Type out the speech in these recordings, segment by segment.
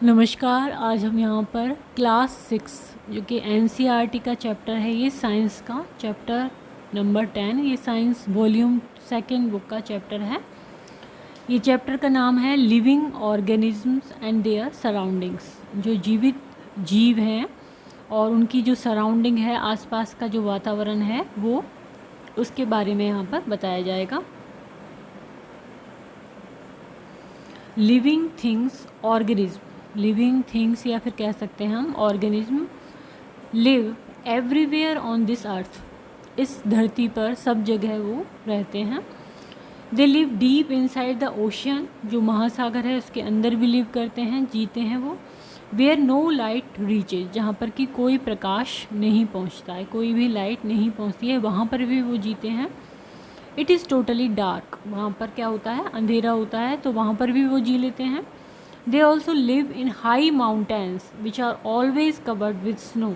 नमस्कार। आज हम यहाँ पर क्लास 6 जो कि एनसीईआरटी का चैप्टर है, ये साइंस का चैप्टर नंबर 10, ये साइंस वॉल्यूम 2 बुक का चैप्टर है। ये चैप्टर का नाम है living organisms and there surroundings. जो जीवित जीव हैं और उनकी जो सराउंडिंग है, आसपास का जो वातावरण है, वो उसके बारे में यहाँ पर बताया जाएगा। Living things, organism, living things या फिर कह सकते हैं हम organism, live everywhere on this earth, इस धरती पर सब जगह वो रहते हैं। They live deep inside the ocean, जो महासागर है उसके अंदर भी लिव करते हैं, जीते हैं वो। वेयर नो लाइट रीचेज, जहाँ पर कि कोई प्रकाश नहीं पहुँचता है, कोई भी लाइट नहीं पहुँचती है, वहाँ पर भी वो जीते हैं। इट इज़ टोटली डार्क, वहाँ पर क्या होता है, अंधेरा होता है, तो वहाँ पर भी वो जी लेते हैं। They also live in high mountains which are always covered with snow,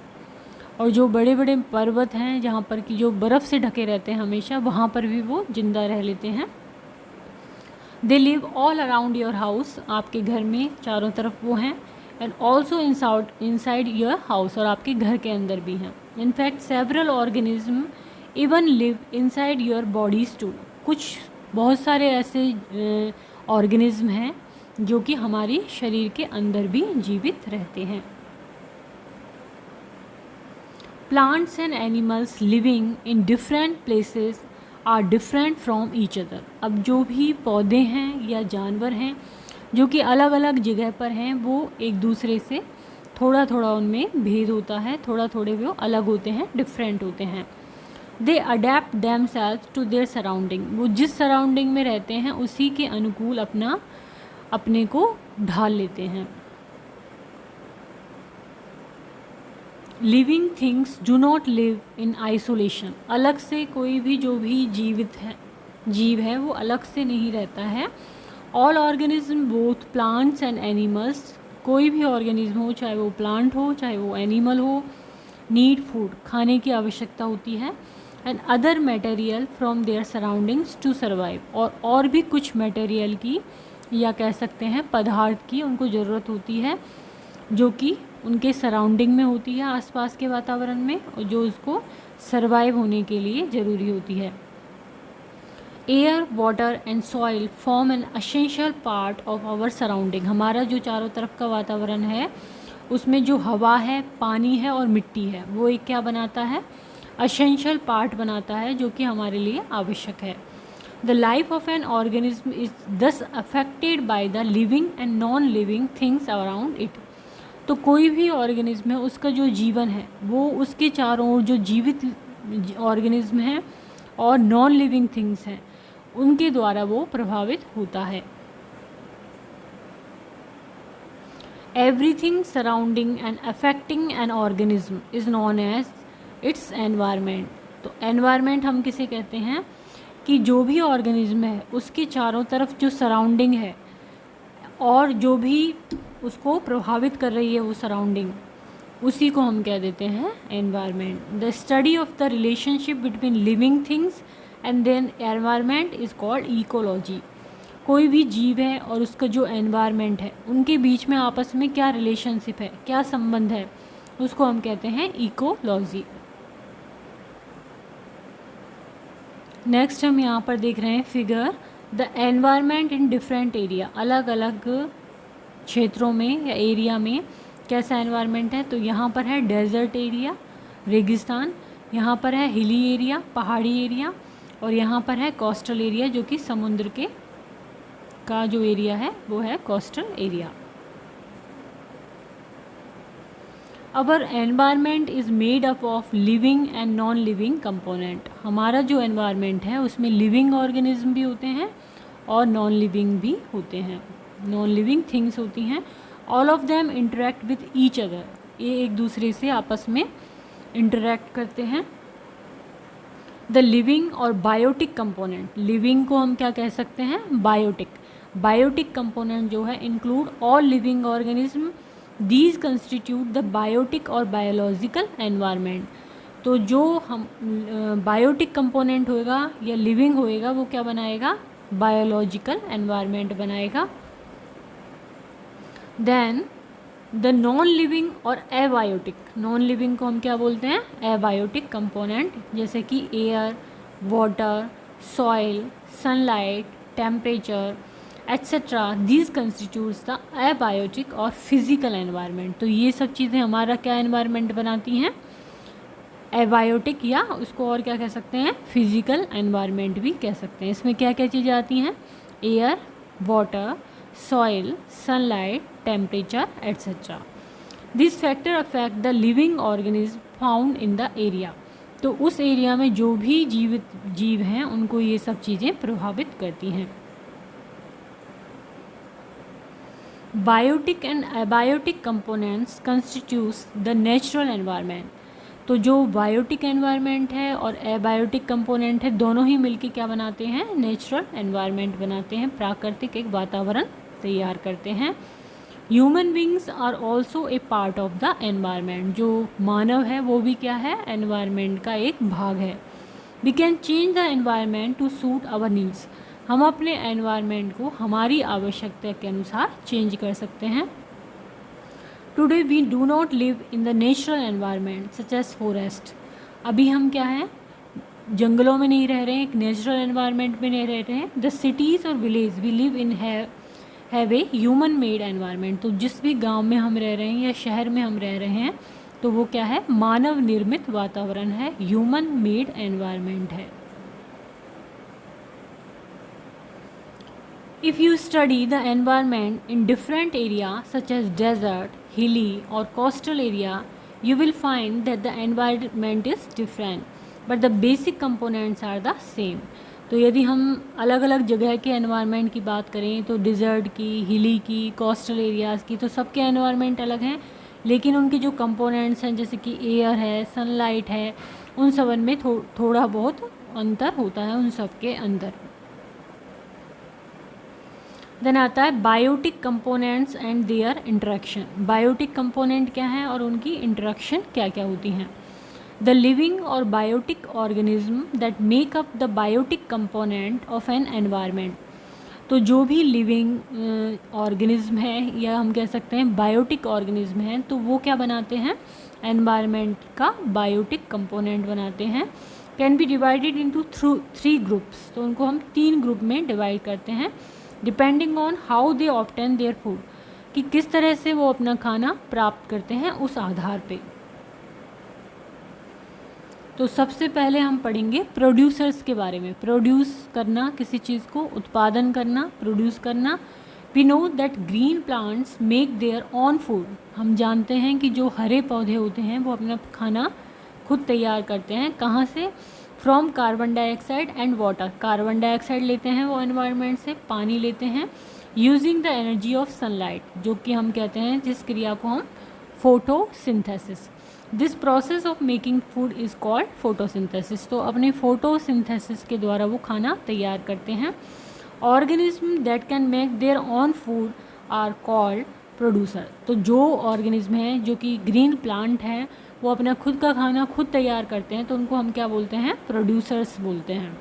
और जो बड़े बड़े पर्वत हैं जहाँ पर कि जो बर्फ़ से ढके रहते हैं हमेशा, वहाँ पर भी वो जिंदा रह लेते हैं। They live all around your house, आपके घर में चारों तरफ वो हैं। And also inside your house, और आपके घर के अंदर भी हैं। In fact several organism even live inside your bodies too, कुछ बहुत सारे ऐसे ऑर्गेनिज्म हैं जो कि हमारी शरीर के अंदर भी जीवित रहते हैं। Plants and animals living in different places are different from each other. अब जो भी पौधे हैं या जानवर हैं जो कि अलग अलग जगह पर हैं, वो एक दूसरे से थोड़ा थोड़ा उनमें भेद होता है, थोड़ा थोड़े वो अलग होते हैं, डिफरेंट होते हैं। They adapt them self to their surrounding, वो जिस सराउंडिंग में रहते हैं उसी के अनुकूल अपने को ढाल लेते हैं। Living things do not live in isolation, अलग से कोई भी जो भी जीव है वो अलग से नहीं रहता है। All organism both plants and animals, कोई भी ऑर्गेनिज्म हो, चाहे वो प्लांट हो चाहे वो एनिमल हो, नीड फूड, खाने की आवश्यकता होती है। And other material from their surroundings to survive, और भी कुछ मटेरियल की या कह सकते हैं पदार्थ की उनको ज़रूरत होती है, जो कि उनके सराउंडिंग में होती है, आसपास के वातावरण में, और जो उसको सर्वाइव होने के लिए ज़रूरी होती है। Air, water and soil form an essential part of our surrounding, हमारा जो चारों तरफ का वातावरण है उसमें जो हवा है, पानी है और मिट्टी है, वो एक क्या बनाता है, एसेंशियल पार्ट बनाता है, जो कि हमारे लिए आवश्यक है। The life of an organism is thus affected by the living and non-living things around it. तो कोई भी ऑर्गेनिज्म है उसका जो जीवन है वो उसके चारों ओर जो जीवित ऑर्गेनिज्म हैं और नॉन लिविंग थिंग्स हैं उनके द्वारा वो प्रभावित होता है। Everything surrounding and affecting an organism is known as its environment. तो environment हम किसे कहते हैं कि जो भी ऑर्गेनिज्म है उसके चारों तरफ जो सराउंडिंग है और जो भी उसको प्रभावित कर रही है वो सराउंडिंग, उसी को हम कह देते हैं environment. The study of the relationship between living things and then environment is called ecology. कोई भी जीव है और उसका जो एनवायरनमेंट है उनके बीच में आपस में क्या रिलेशनशिप है, क्या संबंध है, उसको हम कहते हैं इकोलॉजी। नेक्स्ट हम यहाँ पर देख रहे हैं figure, the environment in different area, अलग अलग क्षेत्रों में या एरिया में कैसा एनवायरनमेंट है। तो यहाँ पर है डेजर्ट एरिया, रेगिस्तान, यहाँ पर है हिली एरिया, पहाड़ी एरिया, और यहाँ पर है कोस्टल एरिया, जो कि समुद्र का जो एरिया है वो है coastal area. Our environment is made up of living and non living component, हमारा जो एनवायरनमेंट है उसमें लिविंग ऑर्गेनिज्म भी होते हैं और नॉन लिविंग भी होते हैं, नॉन लिविंग थिंग्स होती हैं। All of them interact with each other, ये एक दूसरे से आपस में इंटरेक्ट करते हैं। द लिविंग और बायोटिक कंपोनेंट, लिविंग को हम क्या कह सकते हैं, बायोटिक। बायोटिक कंपोनेंट जो है include all living organism, these constitute the biotic और बायोलॉजिकल एनवायरनमेंट। तो जो हम बायोटिक कंपोनेंट होएगा या लिविंग होएगा वो क्या बनाएगा, बायोलॉजिकल एनवायरनमेंट बनाएगा। देन द नॉन लिविंग और एबायोटिक, नॉन लिविंग को हम क्या बोलते हैं, एबायोटिक कंपोनेंट, जैसे कि air, water, soil, sunlight, temperature etcetera, these constitutes the abiotic और फिजिकल एनवायरनमेंट। तो ये सब चीज़ें हमारा क्या एनवायरनमेंट बनाती हैं, एबायोटिक, या उसको और क्या कह सकते हैं, फिजिकल एनवायरनमेंट भी कह सकते हैं। इसमें क्या क्या चीज़ें आती हैं, air, water, soil, sunlight, temperature etcetera. This factor affect the living organism found in the area. तो उस एरिया में जो भी जीवित जीव हैं उनको ये सब चीज़ें प्रभावित करती हैं। Biotic and abiotic components constitutes the natural environment. तो जो बायोटिक एनवायरनमेंट है और एबायोटिक कंपोनेंट है, दोनों ही मिलके क्या बनाते हैं, नेचुरल एनवायरनमेंट बनाते हैं, प्राकृतिक एक वातावरण तैयार करते हैं। Human beings are also a part of the environment. जो मानव है वो भी क्या है, एनवायरनमेंट का एक भाग है। We can change the environment to suit our needs. हम अपने एनवायरनमेंट को हमारी आवश्यकता के अनुसार चेंज कर सकते हैं। Today we do not live in the natural environment such as forest. अभी हम क्या हैं, जंगलों में नहीं रह रहे हैं, एक नेचुरल एनवायरनमेंट में नहीं रह रहे हैं। द सिटीज़ और village we live in have a human made environment. तो जिस भी गांव में हम रह रहे हैं या शहर में हम रह रहे हैं, तो वो क्या है, मानव निर्मित वातावरण है, ह्यूमन मेड एनवायरनमेंट है। If you study the environment in different areas such as desert, hilly or coastal area, you will find that the environment is different, but the basic components are the same. तो यदि हम अलग अलग जगह के environment की बात करें, तो डिज़र्ट की, हिली की, कोस्टल एरियाज़ की, तो सबके एनवायरनमेंट अलग हैं, लेकिन उनके जो कंपोनेंट्स हैं जैसे कि एयर है, सनलाइट है, उन सब में थोड़ा बहुत अंतर होता है उन सब के अंदर। देन आता है biotic components and their interaction. Biotic component क्या है और उनकी इंटरेक्शन क्या क्या होती हैं। द लिविंग और biotic organism that make up the biotic component of an environment. तो जो भी लिविंग ऑर्गेनिज्म है, या हम कह सकते हैं बायोटिक ऑर्गेनिज्म है, तो वो क्या बनाते हैं, एनवायरनमेंट का बायोटिक कंपोनेंट बनाते हैं। Can be divided into 3 groups. तो उनको हम 3 ग्रुप में डिवाइड करते हैं, depending on how they obtain their food, कि किस तरह से वो अपना खाना प्राप्त करते हैं उस आधार पे। तो सबसे पहले हम पढ़ेंगे प्रोड्यूसर्स के बारे में। प्रोड्यूस करना, किसी चीज़ को उत्पादन करना, प्रोड्यूस करना। We know that green plants make their own food. हम जानते हैं कि जो हरे पौधे होते हैं वो अपना खाना खुद तैयार करते हैं। कहाँ से, from carbon dioxide and water. Carbon dioxide लेते हैं वो एनवायरनमेंट से, पानी लेते हैं, using the energy of sunlight, जो कि हम कहते हैं जिस क्रिया को हम photosynthesis. This process of making food is called photosynthesis. तो अपने फोटोसिंथेसिस के द्वारा वो खाना तैयार करते हैं। Organism that can make their own food are called producer. तो जो ऑर्गेनिज्म हैं जो कि ग्रीन प्लांट हैं, वो अपना खुद का खाना खुद तैयार करते हैं, तो उनको हम क्या बोलते हैं, प्रोड्यूसर्स बोलते हैं।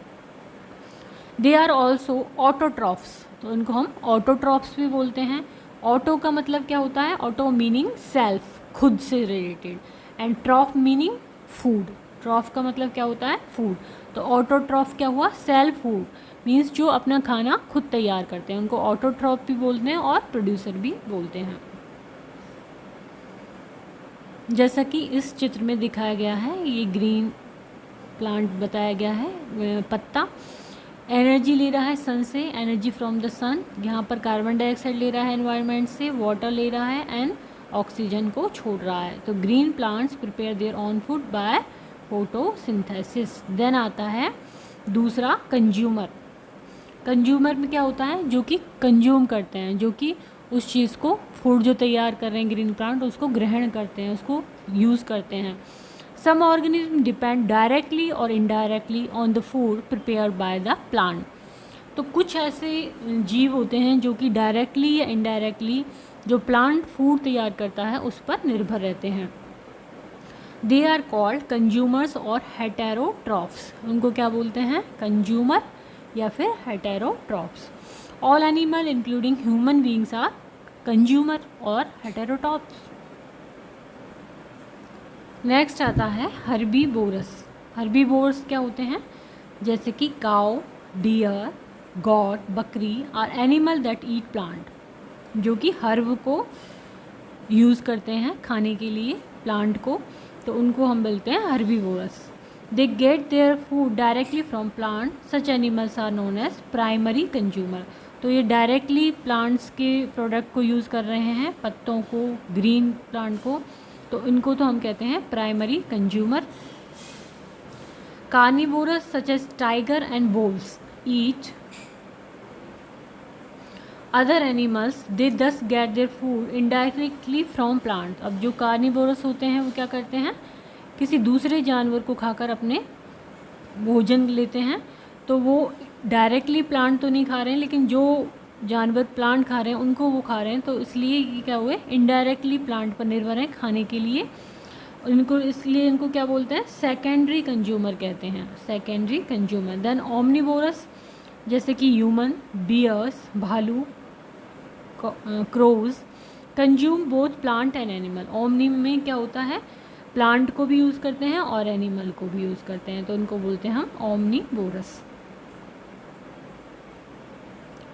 They are also autotrophs. तो इनको हम ऑटोट्रॉफ्स भी बोलते हैं। ऑटो का मतलब क्या होता है, ऑटो मीनिंग सेल्फ, खुद से रिलेटेड, एंड ट्रॉफ मीनिंग फूड। ट्रॉफ का मतलब क्या होता है, फूड। तो ऑटोट्रॉफ क्या हुआ, सेल्फ फूड मीन्स जो अपना खाना खुद तैयार करते हैं, उनको ऑटोट्रॉफ भी बोलते हैं और प्रोड्यूसर भी बोलते हैं। जैसा कि इस चित्र में दिखाया गया है, ये ग्रीन प्लांट बताया गया है, पत्ता एनर्जी ले रहा है सन से, एनर्जी फ्रॉम द सन। यहाँ पर कार्बन डाइऑक्साइड ले रहा है एनवायरनमेंट से, वाटर ले रहा है एंड ऑक्सीजन को छोड़ रहा है। तो green plants prepare their own food by photosynthesis. Then आता है दूसरा कंज्यूमर। कंज्यूमर में क्या होता है, जो कि कंज्यूम करते हैं, जो कि उस चीज़ को, फूड जो तैयार कर रहे हैं ग्रीन प्लांट, उसको ग्रहण करते हैं, उसको यूज़ करते हैं। सम ऑर्गेनिज्म डिपेंड डायरेक्टली और indirectly on the food prepared by the plant. तो कुछ ऐसे जीव होते हैं जो कि डायरेक्टली या इनडायरेक्टली जो प्लांट फूड तैयार करता है उस पर निर्भर रहते हैं। दे आर कॉल्ड कंज्यूमर्स और हेटेरोट्रॉफ्स। उनको क्या बोलते हैं, कंज्यूमर या फिर heterotrophs. All animal including human beings are consumer और हेटेरोटॉप्स। नेक्स्ट आता है हर्बीवोरस। हर्बीवोरस क्या होते हैं? जैसे कि काउ, डियर, गॉट, बकरी are animal that eat plant, जो कि हर्ब को यूज़ करते हैं खाने के लिए, प्लांट को, तो उनको हम बोलते हैं herbivorous. They get their food directly from plant, such animals are known as primary consumer. तो ये डायरेक्टली प्लांट्स के प्रोडक्ट को यूज़ कर रहे हैं, पत्तों को, ग्रीन प्लांट को, तो इनको तो हम कहते हैं primary consumer. Carnivores such as tiger and wolves eat other animals, they thus get their food indirectly from plant. अब जो कार्निवोरस होते हैं वो क्या करते हैं, किसी दूसरे जानवर को खाकर अपने भोजन लेते हैं, तो वो डायरेक्टली प्लांट तो नहीं खा रहे हैं, लेकिन जो जानवर प्लांट खा रहे हैं उनको वो खा रहे हैं, तो इसलिए ये क्या हुए, इनडायरेक्टली प्लांट पर निर्भर हैं खाने के लिए। इनको इसलिए इनको क्या बोलते हैं, सेकेंडरी कंज्यूमर कहते हैं, सेकेंडरी कंज्यूमर। देन ओमनिवोरस, जैसे कि ह्यूमन, बियर्स, भालू, crows, consume both plant and animal. Omni में क्या होता है, प्लांट को भी यूज़ करते हैं और एनिमल को भी यूज़ करते हैं, तो इनको बोलते हैं हम ओमनीवोरस।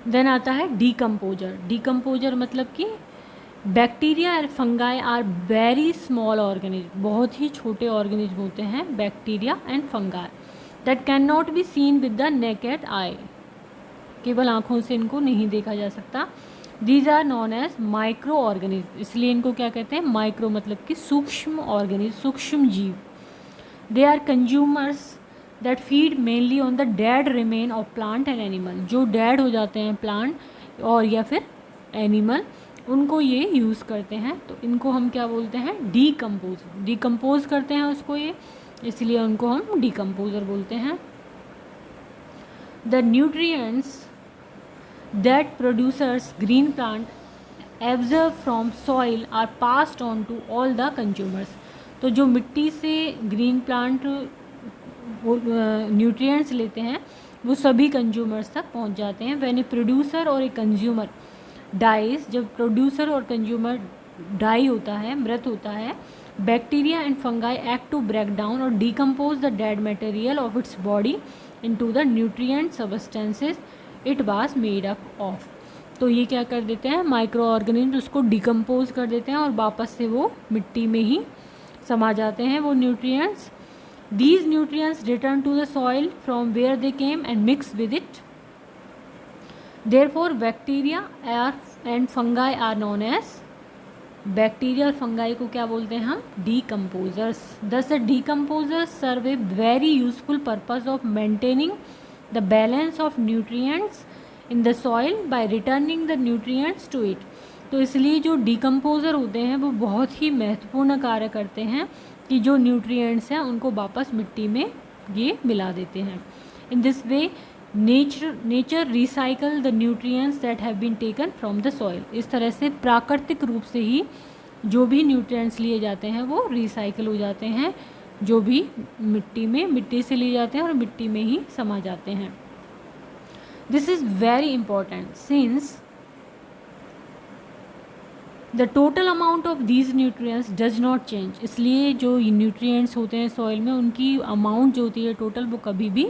देन आता है डीकम्पोजर। डीकम्पोजर मतलब कि bacteria and fungi are very small organism, बहुत ही छोटे ऑर्गेनिज्म होते हैं bacteria and fungi, that can not be seen with the naked eye, केवल आँखों से इनको नहीं देखा जा सकता। These are known as micro organism, इसलिए इनको क्या कहते हैं, माइक्रो मतलब कि सूक्ष्म ऑर्गेनिज्म, सूक्ष्म जीव। They are consumers that feed mainly on the dead remain of plant and animal, जो डेड हो जाते हैं प्लांट और या फिर एनिमल, उनको ये यूज़ करते हैं, तो इनको हम क्या बोलते हैं, डिकम्पोज करते हैं उसको ये, इसलिए उनको हम डिकम्पोजर बोलते हैं। The nutrients that producers green plant absorb from soil are passed on to all the consumers। तो जो मिट्टी से ग्रीन प्लांट न्यूट्रिएंट्स लेते हैं वो सभी कंज्यूमर्स तक पहुंच जाते हैं। When a producer or a consumer dies, जब प्रोड्यूसर और कंज्यूमर डाई होता है, मृत होता है, bacteria and fungi act to break down और decompose the dead material of its body into the nutrient substances it was made up of. तो ये क्या कर देते हैं, माइक्रो ऑर्गेनिज्म उसको डिकम्पोज कर देते हैं और वापस से वो मिट्टी में ही समा जाते हैं वो nutrients. These nutrients return to the soil from where they came and mix with it. Therefore bacteria and fungi are known as, bacteria और फंगाई को क्या बोलते हैं हम, decomposers. Thus decomposers serve a very useful purpose of maintaining the balance of nutrients in the soil by returning the nutrients to it। तो इसलिए जो decomposer होते हैं वो बहुत ही महत्वपूर्ण कार्य करते हैं कि जो न्यूट्रिएंट्स हैं उनको वापस मिट्टी में ये मिला देते हैं। In this way nature recycle the nutrients that have been taken from the soil. इस तरह से प्राकृतिक रूप से ही जो भी न्यूट्रिएंट्स लिए जाते हैं वो रिसाइकल हो जाते हैं, जो भी मिट्टी से लिए जाते हैं और मिट्टी में ही समा जाते हैं। This is very important since the total amount of these nutrients does not change. इसलिए जो न्यूट्रिएंट्स होते हैं सॉइल में उनकी अमाउंट जो होती है टोटल वो कभी भी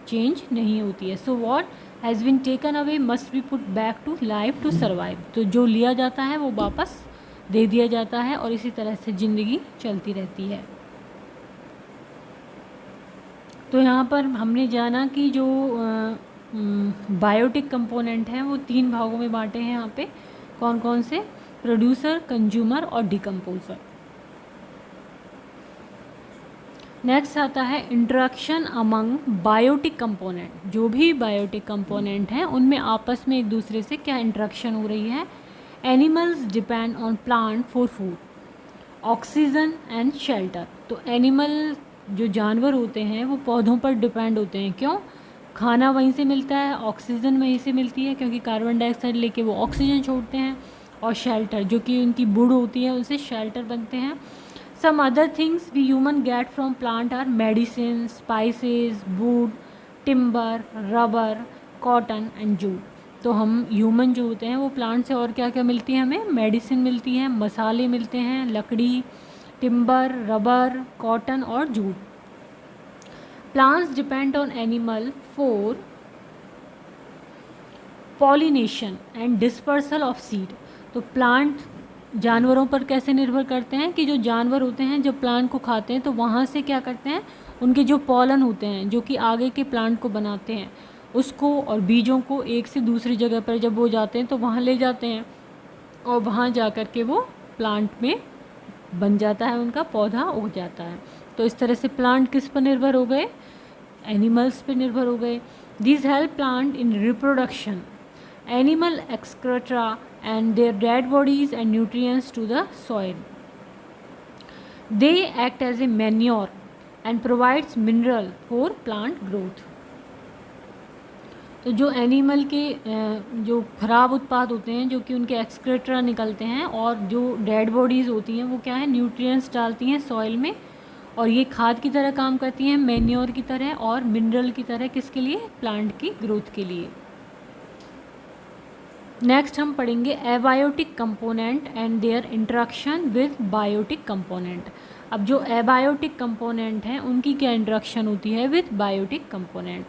चेंज नहीं होती है। So what has been taken away must be put back to life to survive. तो जो लिया जाता है वो वापस दे दिया जाता है और इसी तरह से ज़िंदगी चलती रहती है। तो यहाँ पर हमने जाना कि जो बायोटिक कंपोनेंट हैं वो 3 भागों में बांटे हैं यहाँ पे, कौन कौन से, प्रोड्यूसर, कंज्यूमर और डिकम्पोजर। नेक्स्ट आता है इंटरेक्शन अमंग बायोटिक कंपोनेंट। जो भी बायोटिक कंपोनेंट हैं उनमें आपस में एक दूसरे से क्या इंटरेक्शन हो रही है। Animals depend on plant for food, oxygen and shelter. तो एनिमल जो जानवर होते हैं वो पौधों पर डिपेंड होते हैं, क्यों, खाना वहीं से मिलता है, ऑक्सीजन वहीं से मिलती है क्योंकि कार्बन डाइऑक्साइड लेके वो ऑक्सीजन छोड़ते हैं, और शेल्टर जो कि उनकी वुड होती है उनसे शेल्टर बनते हैं। Some other things we human get from plant are medicine, spices, wood, timber, rubber, cotton and jute. तो हम ह्यूमन जो होते हैं वो प्लांट से और क्या क्या मिलती है हमें, मेडिसिन मिलती है, मसाले मिलते हैं, लकड़ी, टिम्बर, रबर, कॉटन और jute. Plants depend on animal for pollination and dispersal of seed. तो प्लांट जानवरों पर कैसे निर्भर करते हैं कि जो जानवर होते हैं जब प्लांट को खाते हैं तो वहाँ से क्या करते हैं, उनके जो पॉलन होते हैं जो कि आगे के प्लांट को बनाते हैं उसको और बीजों को एक से दूसरी जगह पर जब वो जाते हैं तो वहाँ ले जाते हैं और वहाँ जा कर के वो प्लांट में बन जाता है, उनका पौधा उग जाता है। तो इस तरह से प्लांट किस पर निर्भर हो गए, एनिमल्स पे निर्भर हो गए। These help plant in reproduction, animal excreta and their dead bodies and nutrients to the soil. They act as a manure and provides mineral for plant growth. तो जो एनिमल के जो खराब उत्पाद होते हैं जो कि उनके एक्सक्रेटरा निकलते हैं और जो डेड बॉडीज़ होती हैं वो क्या है, न्यूट्रिएंट्स डालती हैं सॉइल में और ये खाद की तरह काम करती हैं, मैन्योर की तरह और मिनरल की तरह, किसके लिए, प्लांट की ग्रोथ के लिए। नेक्स्ट हम पढ़ेंगे abiotic component and their interaction with biotic component. अब जो एबायोटिक कंपोनेंट हैं उनकी क्या इंटरेक्शन होती है with biotic component.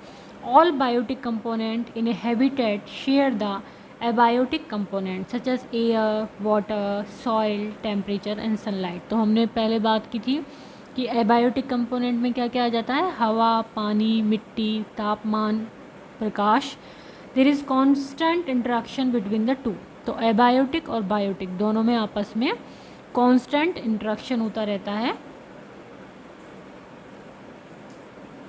All biotic component in a habitat share the abiotic component such as air, water, soil, temperature and sunlight. तो हमने पहले बात की थी कि एबायोटिक कंपोनेंट में क्या क्या आ जाता है, हवा, पानी, मिट्टी, तापमान, प्रकाश। There is constant interaction between the two. तो एबायोटिक और बायोटिक दोनों में आपस में कॉन्स्टेंट इंटरेक्शन होता रहता है।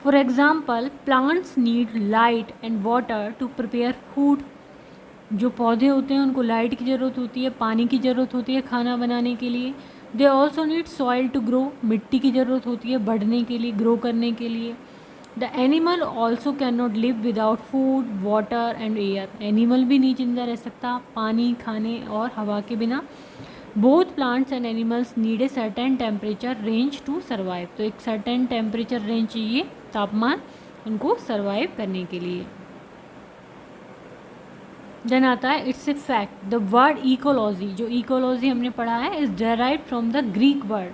For example plants need light and water to prepare food. जो पौधे होते हैं उनको लाइट की ज़रूरत होती है, पानी की ज़रूरत होती है खाना बनाने के लिए। They also need soil to grow, मिट्टी की ज़रूरत होती है बढ़ने के लिए, ग्रो करने के लिए। The animal also can not live without food, water and air. Animal भी नहीं जिंदा रह सकता पानी, खाने और हवा के बिना। Both plants and animals need a certain temperature range to survive. तो एक सर्टेन टेम्परेचर रेंज चाहिए, तापमान, उनको सर्वाइव करने के लिए। देन आता है it's a fact. The word ecology, जो इकोलॉजी हमने पढ़ा है, is derived from the Greek word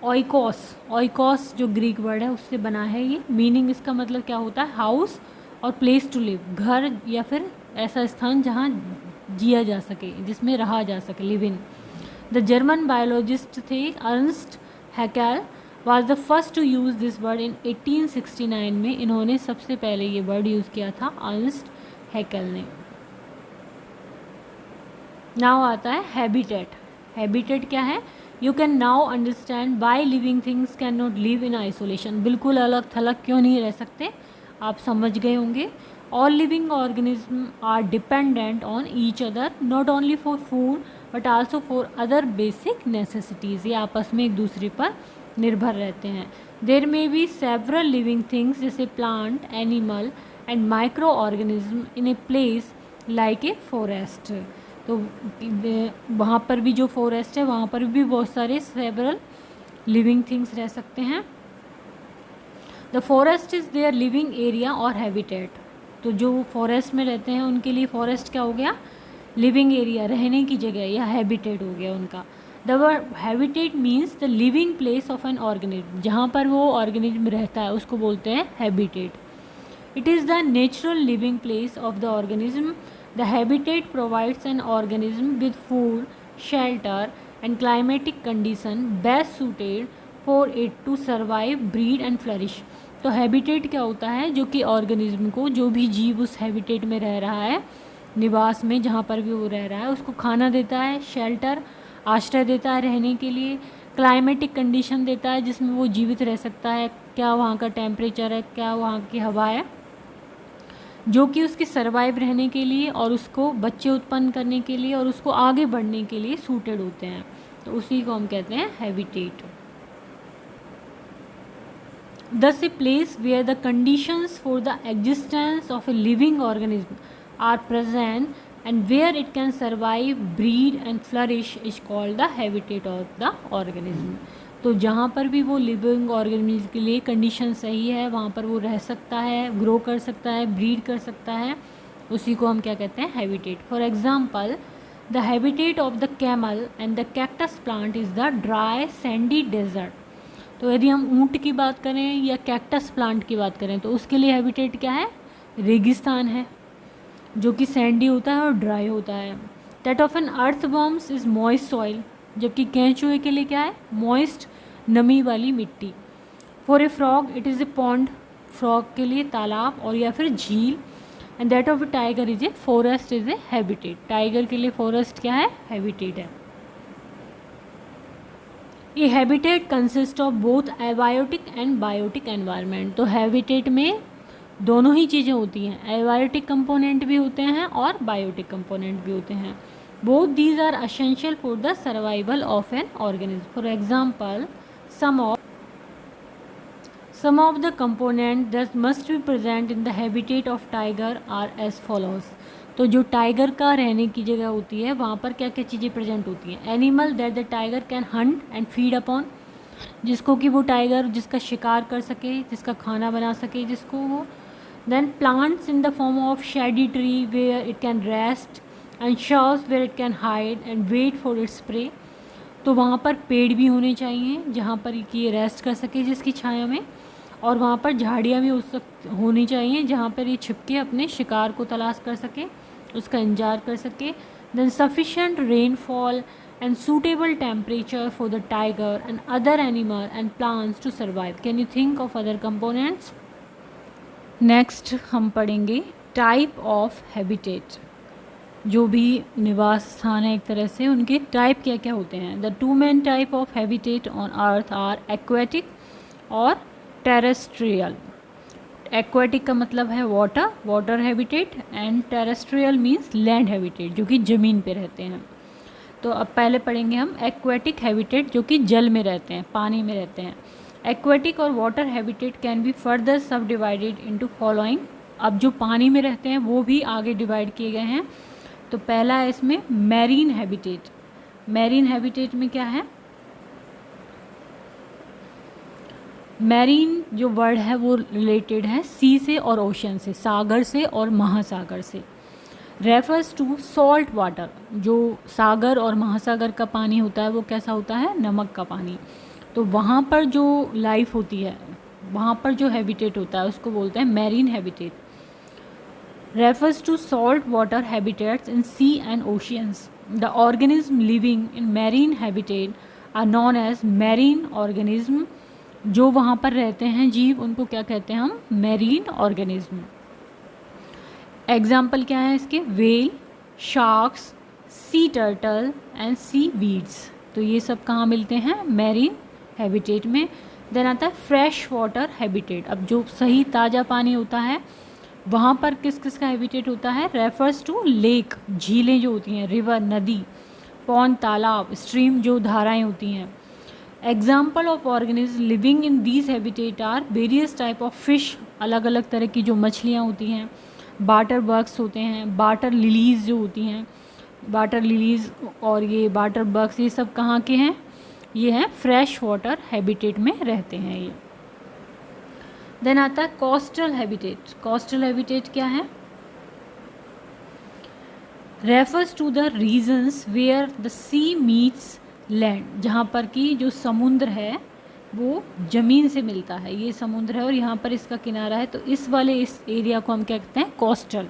oikos. Oikos जो ग्रीक वर्ड है उससे बना है ये। मीनिंग इसका मतलब क्या होता है, हाउस और प्लेस टू लिव, घर या फिर ऐसा स्थान जहाँ जिया जा सके, जिसमें रहा जा सके, live in. The German biologist थे Ernst Haeckel was the first to use this word in 1869 में। इन्होंने सबसे पहले ये वर्ड यूज़ किया था, अर्नस्ट हैकेल ने। नाउ आता है हैबिटेट। हैबिटेट क्या है, you can now understand why living things can not live in isolation. बिल्कुल अलग थलग क्यों नहीं रह सकते, आप समझ गए होंगे। All living organism are dependent on each other not only for food but also for other basic necessities. ये आपस में एक दूसरे पर निर्भर रहते हैं। There may be several living things जैसे plant, animal and microorganism in a place like a forest. तो वहाँ पर भी जो फॉरेस्ट है वहाँ पर भी बहुत सारे सेवरल लिविंग थिंग्स रह सकते हैं। The forest is their living area और हैबिटेट। तो जो फॉरेस्ट में रहते हैं उनके लिए फॉरेस्ट क्या हो गया, लिविंग एरिया, रहने की जगह, या हैबिटेट हो गया उनका। The word habitat means the living place of an organism. जहाँ पर वो ऑर्गेनिज्म रहता है उसको बोलते हैं habitat. It is the natural living place of the organism. The habitat provides an organism with food, shelter and climatic condition best suited for it to survive, breed and flourish. तो habitat क्या होता है, जो कि organism को, जो भी जीव उस habitat में रह रहा है, निवास में जहाँ पर भी वो रह रहा है, उसको खाना देता है, शेल्टर, आश्रय देता है रहने के लिए, क्लाइमेटिक कंडीशन देता है जिसमें वो जीवित रह सकता है, क्या वहाँ का टेम्परेचर है, क्या वहाँ की हवा है, जो कि उसके सर्वाइव रहने के लिए और उसको बच्चे उत्पन्न करने के लिए और उसको आगे बढ़ने के लिए सूटेड होते हैं। तो उसी को हम कहते हैं habitat. Thus a place where the conditions for the existence of a living organism are present and where it can survive, breed and flourish is called the habitat of the organism. तो जहाँ पर भी वो living organism के लिए condition सही है वहाँ पर वो रह सकता है, ग्रो कर सकता है, ब्रीड कर सकता है उसी को हम क्या कहते हैं, habitat. For example the habitat of the camel and the cactus plant is the dry sandy desert. तो यदि हम ऊँट की बात करें या कैक्टस प्लांट की बात करें तो उसके लिए हैबिटेट क्या है, रेगिस्तान है जो कि सैंडी होता है और ड्राई होता है. That of an earthworms is moist soil, जबकि केंचुए के लिए क्या है, मॉइस्ट नमी वाली मिट्टी. For a frog it is a pond, frog के लिए तालाब और या फिर झील. And that of a tiger is a forest is a habitat. Tiger के लिए फॉरेस्ट क्या है, हैबिटेट है. ये habitat consist of both abiotic and biotic environment. तो हैबिटेट में दोनों ही चीज़ें होती हैं, एबायोटिक कंपोनेंट भी होते हैं और बायोटिक कंपोनेंट भी होते हैं. Both these are essential for the survival of an organism. For example some of the components that must be present in the habitat of tiger are as follows. तो जो tiger का रहने की जगह होती है वहाँ पर क्या क्या चीज़ें प्रेजेंट होती हैं. Animal that the tiger can Hunt and feed upon, जिसको कि वो टाइगर जिसका शिकार कर सके, जिसका खाना बना सके जिसको वो. Then plants in the form of shady tree where it can rest and shrubs where it can hide and wait for its prey. तो वहाँ पर पेड़ भी होने चाहिए जहाँ पर ये रेस्ट कर सके जिसकी छाया में, और वहाँ पर झाड़ियाँ भी होनी चाहिए जहाँ पर ये छिपके अपने शिकार को तलाश कर सके, उसका इंतजार कर सके. Then sufficient rainfall and suitable temperature for the tiger and other animal and plants to survive. Can you think of other components. Next हम पढ़ेंगे टाइप ऑफ हैबिटेट. जो भी निवास स्थान है एक तरह से, उनके टाइप क्या क्या होते हैं. The two main type of habitat on earth are aquatic और टेरेस्ट्रियल. एक्वेटिक का मतलब है water, water habitat, and terrestrial means land habitat जो कि ज़मीन पे रहते हैं. तो अब पहले पढ़ेंगे हम एक्वेटिक हैबिटेट जो कि जल में रहते हैं, पानी में रहते हैं. एक्वेटिक और water habitat can be further सब डिवाइडेड इनटू फॉलोइंग. अब जो पानी में रहते हैं वो भी आगे डिवाइड किए गए हैं. तो पहला है इसमें मैरीन हैबिटेट. मैरीन हैबिटेट में क्या है, मैरीन जो वर्ड है वो रिलेटेड है सी से और ओशन से, सागर से और महासागर से. रेफर्स टू सॉल्ट वाटर, जो सागर और महासागर का पानी होता है वो कैसा होता है, नमक का पानी. तो वहाँ पर जो लाइफ होती है, वहाँ पर जो हैबिटेट होता है उसको बोलते हैं marine habitat. Refers to salt water habitats in sea and oceans. The organism living in marine habitat are known as marine organism. जो वहाँ पर रहते हैं जीव उनको क्या कहते हैं हम, मैरीन ऑर्गेनिज्म. एग्जाम्पल क्या है इसके, whale, sharks, sea turtle and seaweeds. तो ये सब कहाँ मिलते हैं, मैरीन हैबिटेट में. देन आता है फ्रेश वाटर हैबिटेट. अब जो सही ताज़ा पानी होता है वहाँ पर किस किस का हैबिटेट होता है, रेफर्स टू लेक, झीलें जो होती हैं, रिवर नदी, पॉन्ड तालाब, स्ट्रीम जो धाराएं होती हैं. Example of organism living in these habitat are various type of fish, अलग अलग तरह की जो मछलियाँ होती हैं, वाटर बग्स होते हैं, वाटर लिलीज़ जो होती हैं, वाटर लिलीज़ और ये वाटर बग्स ये सब कहाँ के हैं, ये हैं फ्रेश वाटर हैबिटेट में रहते हैं ये. देन आता है कोस्टल हैबिटेट. कोस्टल हैबिटेट क्या है, refers to the regions where the sea meets land. जहाँ पर कि जो समुद्र है वो ज़मीन से मिलता है, ये समुद्र है और यहाँ पर इसका किनारा है, तो इस एरिया को हम क्या कहते हैं, कोस्टल.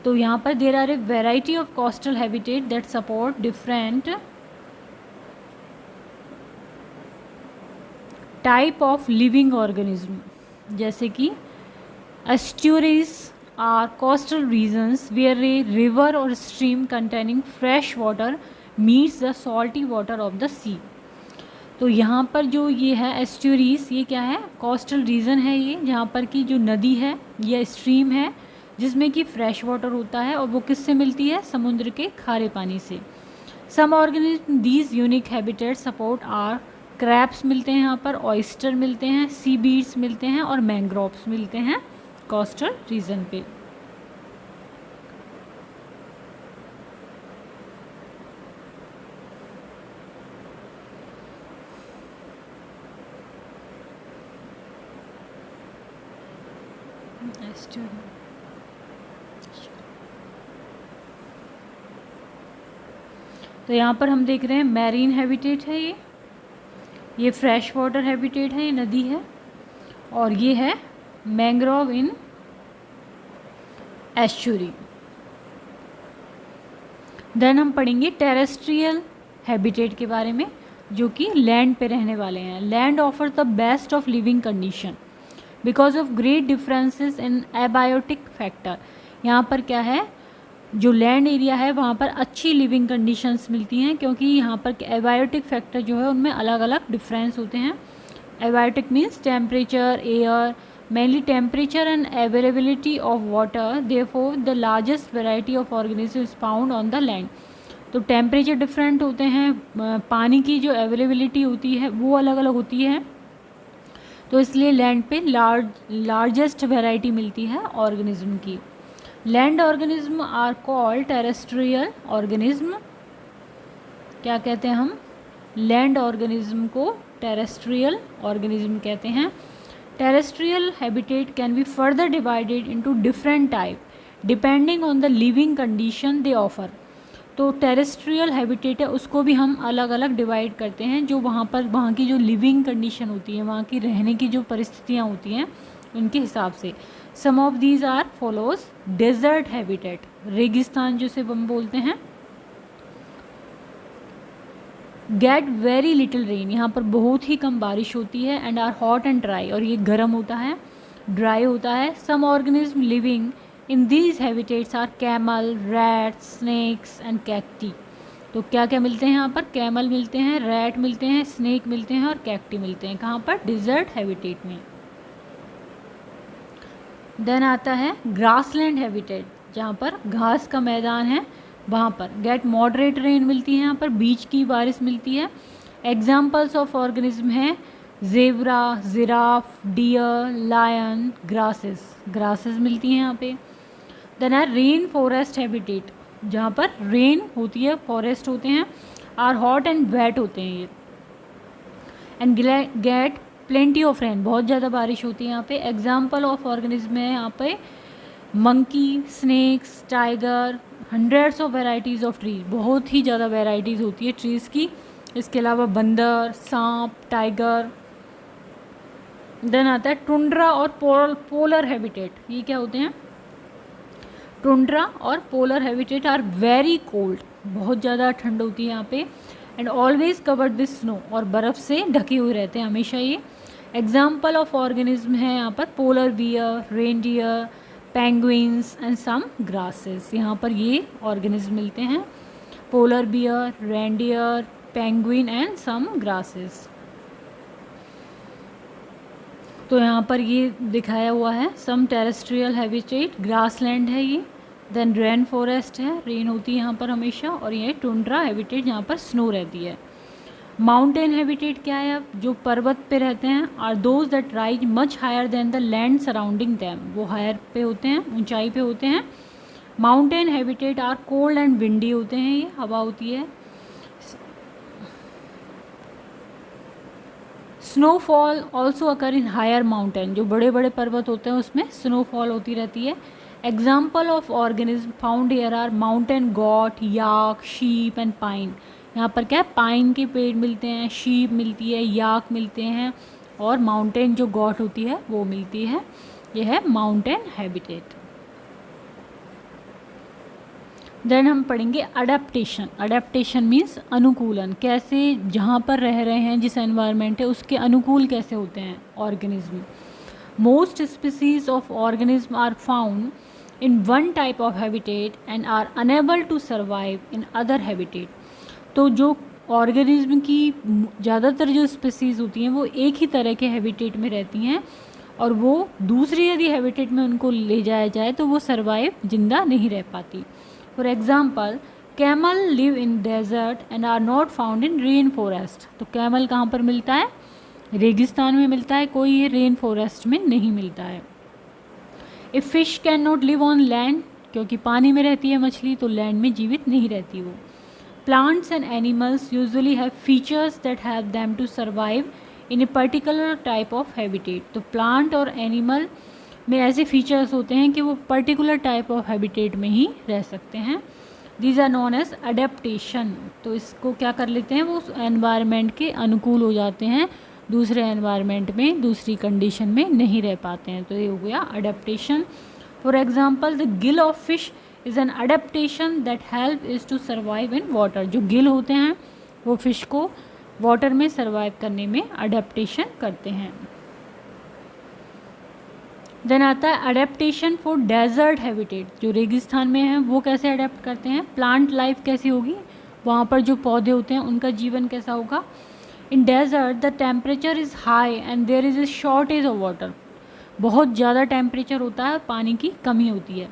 तो यहाँ पर there are a variety of coastal habitat that support different type of living organism. जैसे कि estuaries are coastal regions where a river or stream containing fresh water meets the salty water of the sea. तो यहाँ पर जो ये है estuaries, ये क्या है, कोस्टल रीजन है ये, जहाँ पर की जो नदी है या स्ट्रीम है जिसमें कि फ्रेश वाटर होता है और वो किससे मिलती है, समुद्र के खारे पानी से. Some organism these unique habitat support are crabs मिलते हैं यहाँ पर, ऑयस्टर मिलते हैं, सी बीड्स मिलते हैं और मैंग्रोव्स मिलते हैं कोस्टल रीजन पे. तो यहाँ पर हम देख रहे हैं मैरीन हैबिटेट है, ये फ्रेश वाटर हैबिटेट है, ये नदी है, और ये है मैंग्रोव इन एस्चुरी। देन हम पढ़ेंगे टेरेस्ट्रियल हैबिटेट के बारे में, जो कि लैंड पे रहने वाले हैं। Land offer the best of living condition because of great differences in abiotic factor. यहाँ पर क्या है, जो लैंड एरिया है वहाँ पर अच्छी लिविंग कंडीशंस मिलती हैं, क्योंकि यहाँ पर एबायोटिक फैक्टर जो है उनमें अलग अलग डिफरेंस होते हैं। Abiotic means temperature, air, mainly temperature and availability of water, therefore the largest variety of organisms found on the land। तो टेम्परेचर डिफरेंट होते हैं, पानी की जो अवेलेबिलिटी होती है वो अलग अलग होती है, तो इसलिए लैंड पे लार्जेस्ट वैरायटी मिलती है ऑर्गेनिज्म की। Land organism are called terrestrial organism. क्या कहते हैं हम, लैंड ऑर्गेनिज्म को टेरेस्ट्रियल ऑर्गेनिज्म कहते हैं। Terrestrial habitat can be further divided into different type depending on the living condition they offer। तो टेरेस्ट्रियल हैबिटेट है उसको भी हम अलग अलग डिवाइड करते हैं, जो वहाँ की जो लिविंग कंडीशन होती है, वहाँ की रहने की जो परिस्थितियाँ होती हैं उनके हिसाब से। Some of these are follows. Desert habitat, रेगिस्तान जिसे हम बोलते हैं। गेट वेरी लिटिल रेन, यहाँ पर बहुत ही कम बारिश होती है। And are hot and dry, और ये गर्म होता है, ड्राई होता है। Some organism living in these habitats are camel, rats, snakes and cacti. तो क्या क्या मिलते हैं यहाँ पर, कैमल मिलते हैं, रैट मिलते हैं, स्नेक मिलते हैं और कैक्टी मिलते हैं। कहाँ पर, डिजर्ट हैबिटेट में। देन आता है ग्रासलैंड हैबिटेट, जहाँ पर घास का मैदान है, वहाँ पर गेट मॉडरेट रेन मिलती है, यहाँ पर बीच की बारिश मिलती है। एग्जाम्पल्स ऑफ ऑर्गेनिज्म हैं zebra, giraffe, deer, lion, grasses मिलती हैं यहाँ पे। Then are rain forest habitat, जहाँ पर रेन होती है, फॉरेस्ट होते हैं, आर हॉट एंड वेट होते हैं ये। And get plenty of rain, बहुत ज़्यादा बारिश होती है यहाँ पे। एग्जाम्पल ऑफ ऑर्गेनिज्म है यहाँ पे monkey, snakes, tiger, hundreds of varieties of trees, बहुत ही ज़्यादा वेराइटीज़ होती है ट्रीज़ की। इसके अलावा बंदर, सांप, टाइगर। देन आता है टुंड्रा और पोलर हैबिटेट। ये क्या होते हैं, टुंड्रा और polar habitat are very cold, बहुत ज़्यादा ठंड होती है यहाँ पे। And always covered with snow, और बर्फ़ से ढके हुए रहते हैं हमेशा ये। एग्जाम्पल ऑफ ऑर्गेनिज्म है यहाँ पर polar bear, reindeer, penguins and some grasses. यहाँ पर ये ऑर्गेनिज्म मिलते हैं, polar bear, reindeer, penguin and some grasses. तो यहाँ पर ये दिखाया हुआ है सम टेरेस्ट्रियल हैबिटेट, ग्रासलैंड है ये। देन रेन फॉरेस्ट है, रेन होती है यहाँ पर हमेशा। और ये टुंड्रा हैबिटेट, जहाँ पर स्नो रहती है। माउंटेन हैबिटेट क्या है, अब जो पर्वत पे रहते हैं, are those that rise much higher than the land surrounding them, वो हायर पे होते हैं, ऊंचाई पे होते हैं। Mountain habitat are cold and windy होते हैं, ये हवा होती है। Snowfall also occur in higher mountain, जो बड़े बड़े पर्वत होते हैं उसमें स्नोफॉल होती रहती है। Example of organism found here are mountain goat, yak, sheep and pine. यहाँ पर क्या है, पाइन के पेड़ मिलते हैं, शीप मिलती है, याक मिलते हैं, और माउंटेन जो गॉट होती है वो मिलती है। यह है माउंटेन हैबिटेट। देन हम पढ़ेंगे अडेप्टेशन। अडेप्टेशन मीन्स अनुकूलन, कैसे जहाँ पर रह रहे हैं, जिस एनवायरनमेंट है उसके अनुकूल कैसे होते हैं organism. Most species of organism are found in one type of habitat and are unable to survive in other habitat. तो जो ऑर्गेनिज्म की ज़्यादातर जो स्पीसीज़ होती हैं वो एक ही तरह के हैबिटेट में रहती हैं, और वो दूसरी यदि हैबिटेट में उनको ले जाया जाए तो वो सर्वाइव, जिंदा नहीं रह पाती। For example camel live in desert and are not found in rain forest. तो कैमल कहाँ पर मिलता है, रेगिस्तान में मिलता है, कोई ये रेन फॉरेस्ट में नहीं मिलता है। If fish can not live on land, क्योंकि पानी में रहती है मछली, तो लैंड में जीवित नहीं रहती वो। Plants and animals usually have features that help them to survive in a particular type of habitat। तो plant और animal में ऐसे features होते हैं कि वो particular type of habitat में ही रह सकते हैं। These are known as adaptation. तो इसको क्या कर लेते हैं, वो उस एनवायरनमेंट के अनुकूल हो जाते हैं, दूसरे एनवायरनमेंट में दूसरी कंडीशन में नहीं रह पाते हैं। तो ये हो गया adaptation. For example the gill of fish is an adaptation that help is to survive in water. जो गिल होते हैं वो फिश को वाटर में सर्वाइव करने में अडेप्टेशन करते हैं। देन आता है अडेप्टेशन फॉर डेजर्ट हैबिटेट। जो रेगिस्तान में है वो कैसे अडेप्ट करते हैं, प्लांट लाइफ कैसी होगी, वहाँ पर जो पौधे होते हैं उनका जीवन कैसा होगा। In desert the temperature is high and there is a shortage of water. बहुत ज़्यादा टेम्परेचर होता है, पानी की कमी होती है।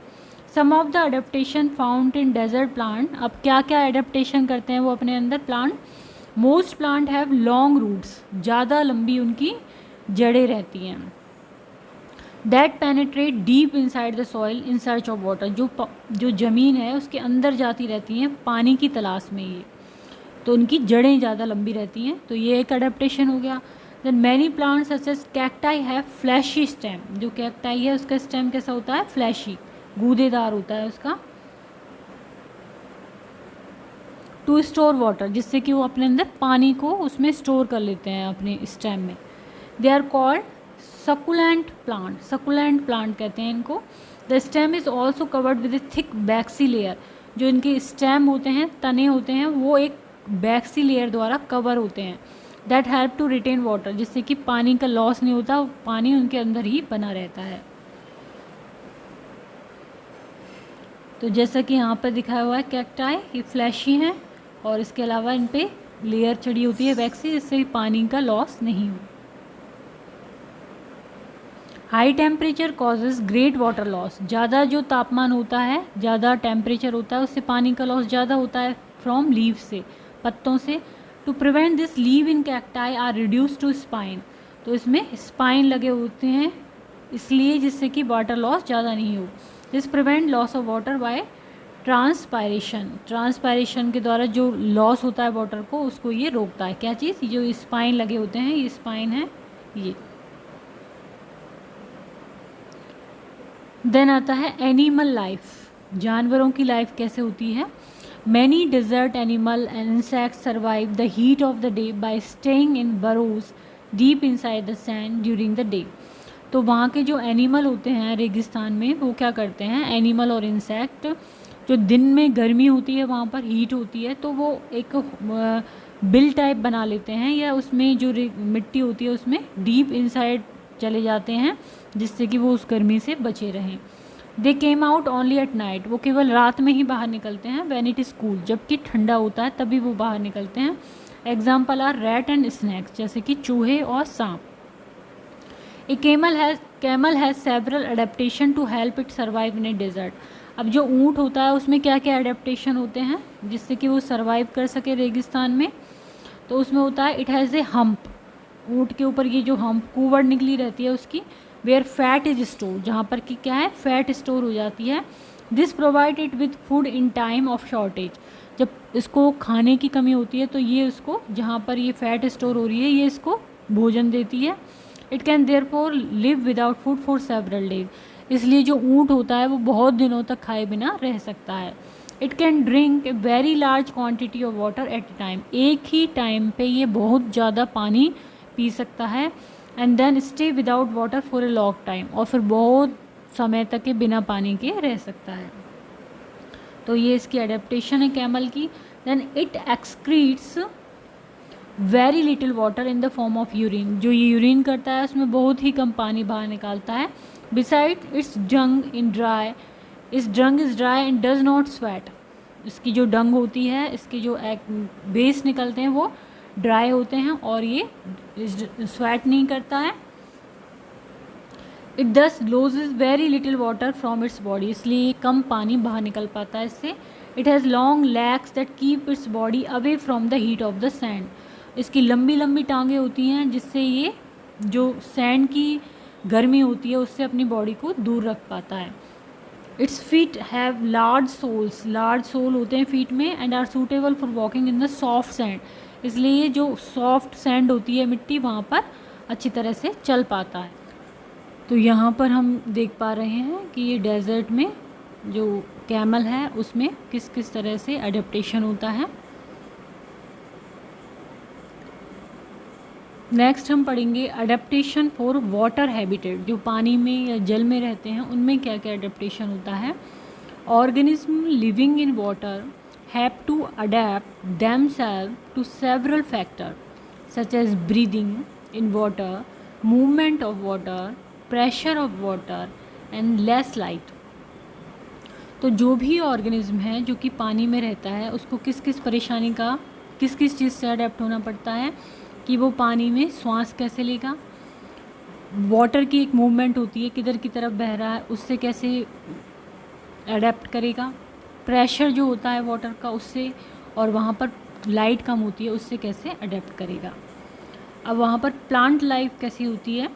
Some of the adaptation found in desert plant. अब क्या क्या अडेप्टेशन करते हैं वो अपने अंदर plant. Most plant have long roots, ज़्यादा लंबी उनकी जड़ें रहती हैं। That penetrate deep inside the soil in search of water. जो ज़मीन है उसके अंदर जाती रहती हैं पानी की तलाश में ये, तो उनकी जड़ें ज़्यादा लंबी रहती हैं। तो ये एक अडेप्टेशन हो गया। Then many plants such as cacti है फ्लैशी स्टेम। जो कैक्टाई है उसका स्टेम कैसा होता है, फ्लैशी, गूदेदार होता है उसका। टू स्टोर वाटर, जिससे कि वो अपने अंदर पानी को उसमें स्टोर कर लेते हैं अपने स्टेम में। They are called succulent plant. Succulent plant कहते हैं इनको। The stem is also covered with a thick waxy layer. जो इनके स्टेम होते हैं, तने होते हैं, वो एक बैक्सी लेयर द्वारा कवर होते हैं। That help to retain water, जिससे कि पानी का लॉस नहीं होता, पानी उनके अंदर ही बना रहता है। तो जैसा कि यहाँ पर दिखाया हुआ है कैक्टाई, ये फ्लैशी हैं और इसके अलावा इन पे लेयर चढ़ी होती है वैक्सी, जिससे पानी का लॉस नहीं हो। High temperature causes great water loss. ज़्यादा जो तापमान होता है, ज़्यादा टेम्परेचर होता है, उससे पानी का लॉस ज़्यादा होता है फ्रॉम लीव से, पत्तों से। To prevent this leave in cacti are reduce to spine. तो इसमें स्पाइन लगे होते हैं इसलिए, जिससे कि वाटर लॉस ज़्यादा नहीं हो। This prevent loss of water bye transpiration. Transpiration के द्वारा जो लॉस होता है वाटर को, उसको ये रोकता है। क्या चीज़, जो स्पाइन लगे होते हैं, ये स्पाइन है ये। देन आता है एनिमल लाइफ। जानवरों की लाइफ कैसे होती है। Many desert animal and insects survive the heat of the day by staying in burrows deep inside the sand during the day. तो वहाँ के जो एनिमल होते हैं रेगिस्तान में, वो क्या करते हैं, एनिमल और इंसेक्ट, जो दिन में गर्मी होती है, वहाँ पर हीट होती है, तो वो एक बिल टाइप बना लेते हैं, या उसमें जो मिट्टी होती है उसमें डीप इनसाइड चले जाते हैं, जिससे कि वो उस गर्मी से बचे रहें। They came out only at night. वो केवल रात में ही बाहर निकलते हैं। व्हेन इट इज़ कूल, जबकि ठंडा होता है तभी वो बाहर निकलते हैं। Example are rat and snakes, जैसे कि चूहे और सांप। A camel has several adaptation to help it survive in a desert. अब जो ऊँट होता है उसमें क्या क्या अडेप्टेशन होते हैं जिससे कि वो सर्वाइव कर सके रेगिस्तान में। तो उसमें होता है इट हैज़ ए हम्प। ऊँट के ऊपर ये जो हम्प, कुवड़ निकली रहती है उसकी, वेयर फैट इज स्टोर, जहाँ पर कि क्या है, फैट स्टोर हो जाती है। This provide it with food in time of shortage. जब इसको खाने की कमी होती है तो ये उसको, जहाँ पर ये फैट स्टोर हो रही है, ये इसको भोजन देती है। It can therefore live without food for several days. इसलिए जो ऊँट होता है वो बहुत दिनों तक खाए बिना रह सकता है। It can drink a very large quantity of water at A time. एक ही टाइम पे ये बहुत ज़्यादा पानी पी सकता है। And then stay without water for a long time, और फिर बहुत समय तक के बिना पानी के रह सकता है। तो ये इसकी अडेप्टेशन है कैमल की। Then it excretes very little water in the form of urine. जो ये यूरिन करता है उसमें बहुत ही कम पानी बाहर निकालता है। Beside its dung in dry, is dung is dry and does not sweat. इसकी जो डंग होती है, इसके जो बेस निकलते हैं वो ड्राई होते हैं और ये स्वेट नहीं करता है। इट दस loses very little water from its body, इसलिए ये कम पानी बाहर निकल पाता है इससे। It has long legs that keep its body away from the heat of the sand. इसकी लंबी लंबी टांगें होती हैं जिससे ये जो सैंड की गर्मी होती है उससे अपनी बॉडी को दूर रख पाता है। Its feet have large soles, large sole होते हैं फीट में, and are suitable for walking in the soft sand. इसलिए जो सॉफ्ट सैंड होती है मिट्टी, वहाँ पर अच्छी तरह से चल पाता है। तो यहाँ पर हम देख पा रहे हैं कि ये डेजर्ट में जो कैमल है उसमें किस किस तरह से अडेप्टेशन होता है। नेक्स्ट हम पढ़ेंगे अडेप्टेशन फॉर वाटर हैबिटेट, जो पानी में या जल में रहते हैं उनमें क्या क्या अडेप्टेशन होता है। Organism living in water have to adapt themselves to several factor such as breathing in water, movement of water, pressure of water and less light. तो जो भी ऑर्गेनिज्म है जो कि पानी में रहता है उसको किस किस परेशानी का किस किस चीज़ से अडेप्ट होना पड़ता है कि वो पानी में सांस कैसे लेगा, वाटर की एक मूवमेंट होती है किधर की तरफ बह रहा है उससे कैसे अडेप्ट करेगा, प्रेशर जो होता है वाटर का उससे, और वहाँ पर लाइट कम होती है उससे कैसे अडेप्ट करेगा। अब वहाँ पर प्लांट लाइफ कैसी होती है।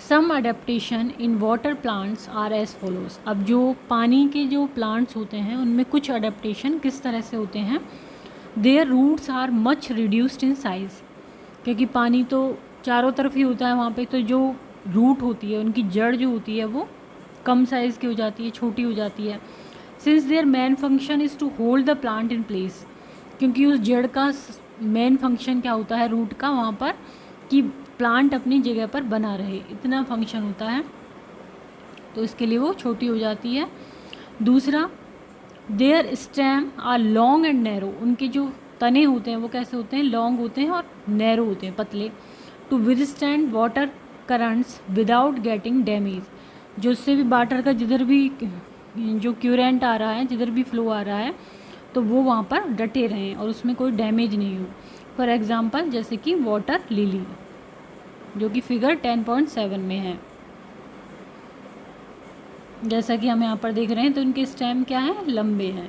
Some adaptation in water plants are as follows. अब जो पानी के जो प्लांट्स होते हैं उनमें कुछ अडेप्टेशन किस तरह से होते हैं। Their roots are much reduced in size, क्योंकि पानी तो चारों तरफ ही होता है वहाँ पे, तो जो रूट होती है उनकी जड़ जो होती है वो कम साइज़ की हो जाती है, छोटी हो जाती है। Since their main function is to hold the plant in place, क्योंकि उस जड़ का मेन फंक्शन क्या होता है रूट का वहाँ पर कि प्लांट अपनी जगह पर बना रहे, इतना फंक्शन होता है, तो इसके लिए वो छोटी हो जाती है। दूसरा, their stem are long and narrow, उनके जो तने होते हैं वो कैसे होते हैं, लॉन्ग होते हैं और नैरो होते हैं, पतले। To withstand water currents without getting damage, जो उससे भी वाटर का जिधर भी जो क्यूरेंट आ रहा है, जिधर भी फ्लो आ रहा है, तो वो वहाँ पर डटे रहें और उसमें कोई डैमेज नहीं हो। फॉर एग्ज़ाम्पल जैसे कि वाटर लिली, जो कि फिगर 10.7 में है, जैसा कि हम यहाँ पर देख रहे हैं, तो इनके स्टेम क्या है, लंबे हैं।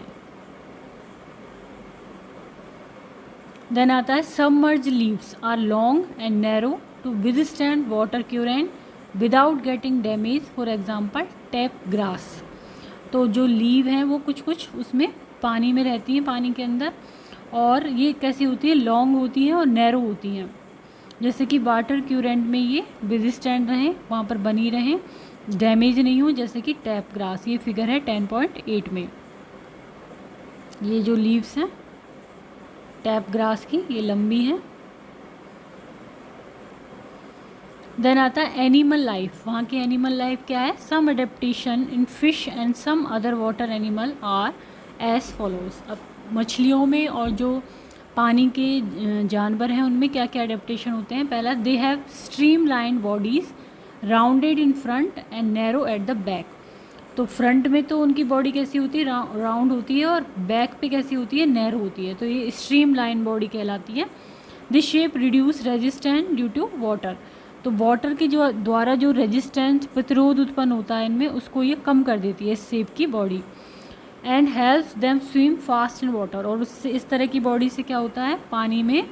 देन आता है submerged leaves are long and narrow to withstand water current without getting damage, for example tape grass. तो जो लीव हैं वो कुछ कुछ उसमें पानी में रहती हैं, पानी के अंदर, और ये कैसी होती है, लॉन्ग होती हैं और नैरो होती हैं, जैसे कि वाटर क्यूरेंट में ये विदस्टैंड रहें, वहाँ पर बनी रहें, डैमेज नहीं हो, जैसे कि टैप ग्रास। ये फिगर है 10.8 में। ये जो लीव्स हैं टैप ग्रास की, ये लंबी हैं। देन आता है एनिमल लाइफ। वहाँ की एनिमल लाइफ क्या है। Some adaptation in fish and some other water animal are as follows. अब मछलियों में और जो पानी के जानवर हैं उनमें क्या क्या अडेप्टेशन होते हैं। पहला, they have stream line bodies rounded in front end narrow at the back. तो फ्रंट में तो उनकी बॉडी कैसी होती है, राउंड होती है, और बैक पे कैसी होती है, नैरो होती है, तो ये स्ट्रीम लाइन बॉडी कहलाती है। This shape reduce resistance due to water. तो वाटर के जो द्वारा जो रेजिस्टेंस प्रतिरोध उत्पन्न होता है इनमें, उसको ये कम कर देती है इस शेप की body. And helps them swim fast in water. और उससे इस तरह की बॉडी से क्या होता है, पानी में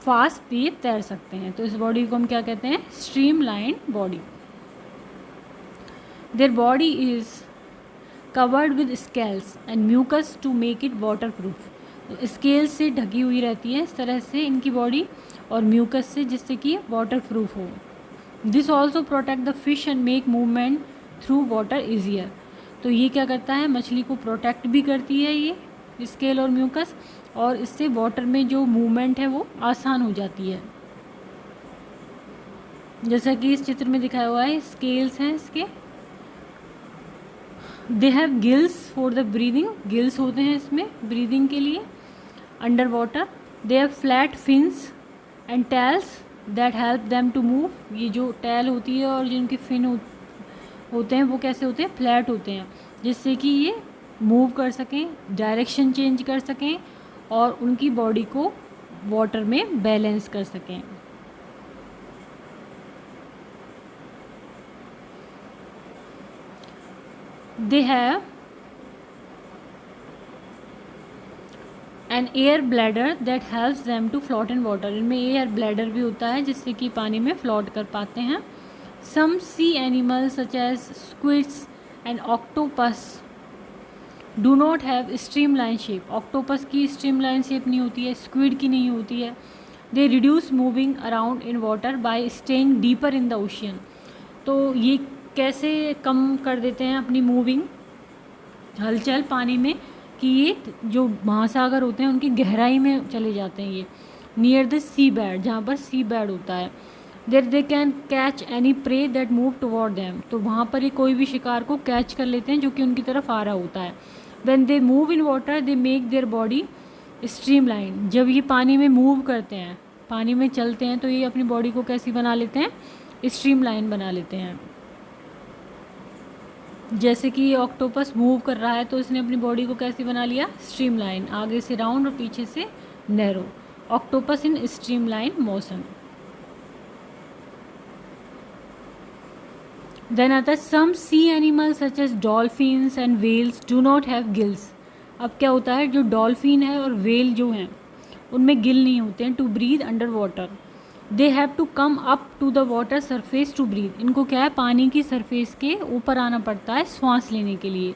फास्ट ये तैर सकते हैं। तो इस बॉडी को हम क्या कहते हैं, streamline body. Their body is covered with scales and mucus to make it waterproof. Scales से ढकी हुई रहती है इस तरह से इनकी बॉडी, और म्यूकस से, जिससे कि वाटर प्रूफ हो। This also protect the fish and make movement through water easier. तो ये क्या करता है, मछली को प्रोटेक्ट भी करती है ये स्केल और म्यूकस, और इससे वाटर में जो मूवमेंट है वो आसान हो जाती है। जैसा कि इस चित्र में दिखाया हुआ है, स्केल्स हैं इसके। They have gills for the breathing. Gills होते हैं इसमें ब्रीदिंग के लिए under water. They have flat fins and tails that help them to move. ये जो टैल होती है और जिनके फिन होते हैं वो कैसे होते हैं, फ्लैट होते हैं, जिससे कि ये मूव कर सकें, डायरेक्शन चेंज कर सकें, और उनकी बॉडी को वाटर में बैलेंस कर सकें। They have an air bladder that helps them to float in water. इनमें एयर ब्लैडर भी होता है जिससे कि पानी में फ्लोट कर पाते हैं। Some sea animals such as squids and octopus do not have streamline shape. Octopus की स्ट्रीम लाइन शेप नहीं होती है, स्क्विड की नहीं होती है। They reduce moving around in water by staying deeper in the ocean. तो ये कैसे कम कर देते हैं अपनी मूविंग, हलचल पानी में कि ये जो महासागर होते हैं उनकी गहराई में चले जाते हैं ये, नियर द सी बेड, जहाँ पर सी बेड होता है। There they can catch any prey that move toward them, तो वहाँ पर ये कोई भी शिकार को कैच कर लेते हैं जो कि उनकी तरफ आ रहा होता है। When they move in water they make their body stream line, जब ये पानी में मूव करते हैं, पानी में चलते हैं, तो ये अपनी बॉडी को कैसी बना लेते हैं, स्ट्रीम लाइन बना लेते हैं। जैसे कि ये ऑक्टोपस मूव कर रहा है तो इसने अपनी बॉडी को कैसी बना लिया, स्ट्रीम लाइन, आगे से राउंड और पीछे से narrow. Octopus in streamline motion. Then आता है some sea animal such as dolphins and whales do not have gills. अब क्या होता है, जो डॉल्फिन है और वेल जो हैं उनमें गिल नहीं होते हैं to breathe under water. They have to come up to the water surface to breathe, इनको क्या है, पानी की सरफेस के ऊपर आना पड़ता है श्वास लेने के लिए।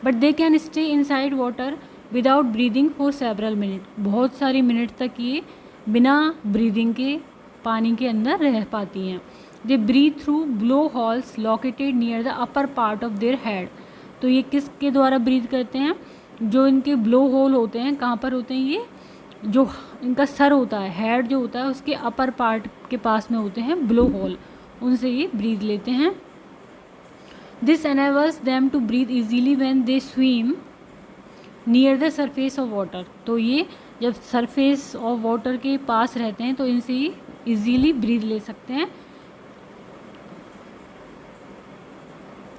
But they can stay inside water without breathing for several minute, बहुत सारी मिनट तक ये बिना ब्रीदिंग के पानी के अंदर रह पाती हैं। They breathe through blowholes located near the upper part of their head, तो ये किसके द्वारा ब्रीथ करते हैं, जो इनके ब्लो होल होते हैं, कहाँ पर होते हैं ये, जो इनका सर होता है, हेड जो होता है उसके अपर पार्ट के पास में होते हैं ब्लो होल, उनसे ये ब्रीथ लेते हैं। This enables them to breathe easily when they swim near the surface of water, तो ये जब सरफेस ऑफ वाटर के पास रहते हैं तो इनसे ये इजीली ब्रीथ ले सकते हैं।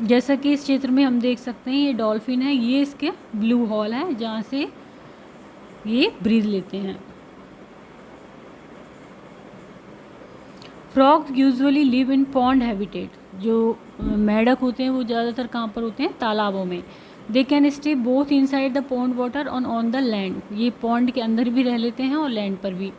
जैसा कि इस चित्र में हम देख सकते हैं ये डॉल्फिन है, ये इसके ब्लू होल है जहाँ से ये ब्रीथ लेते हैं। Frog usually live in pond habitat, जो मेढक होते हैं वो ज़्यादातर कहाँ पर होते हैं, तालाबों में। They can stay both inside the pond water on the land, ये पॉन्ड के अंदर भी रह लेते हैं और लैंड पर भी।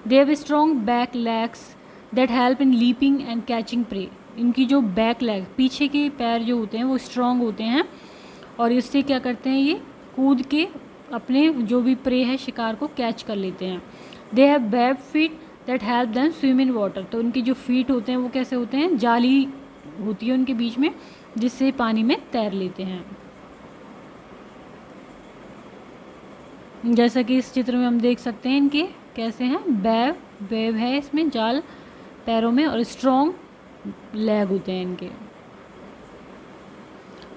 They have strong back legs that help in leaping and catching prey, इनकी जो बैक लेग, पीछे के पैर जो होते हैं वो स्ट्रॉन्ग होते हैं और इससे क्या करते हैं, ये कूद के अपने जो भी प्रे है शिकार को कैच कर लेते हैं। They have web feet that help them swim in water, तो उनकी जो फीट होते हैं वो कैसे होते हैं, जाली होती है उनके बीच में जिससे पानी में तैर लेते हैं। जैसा कि इस चित्र में हम देख सकते हैं इनके कैसे हैं, वेब है इसमें जाल पैरों में और स्ट्रॉन्ग लेग होते हैं इनके।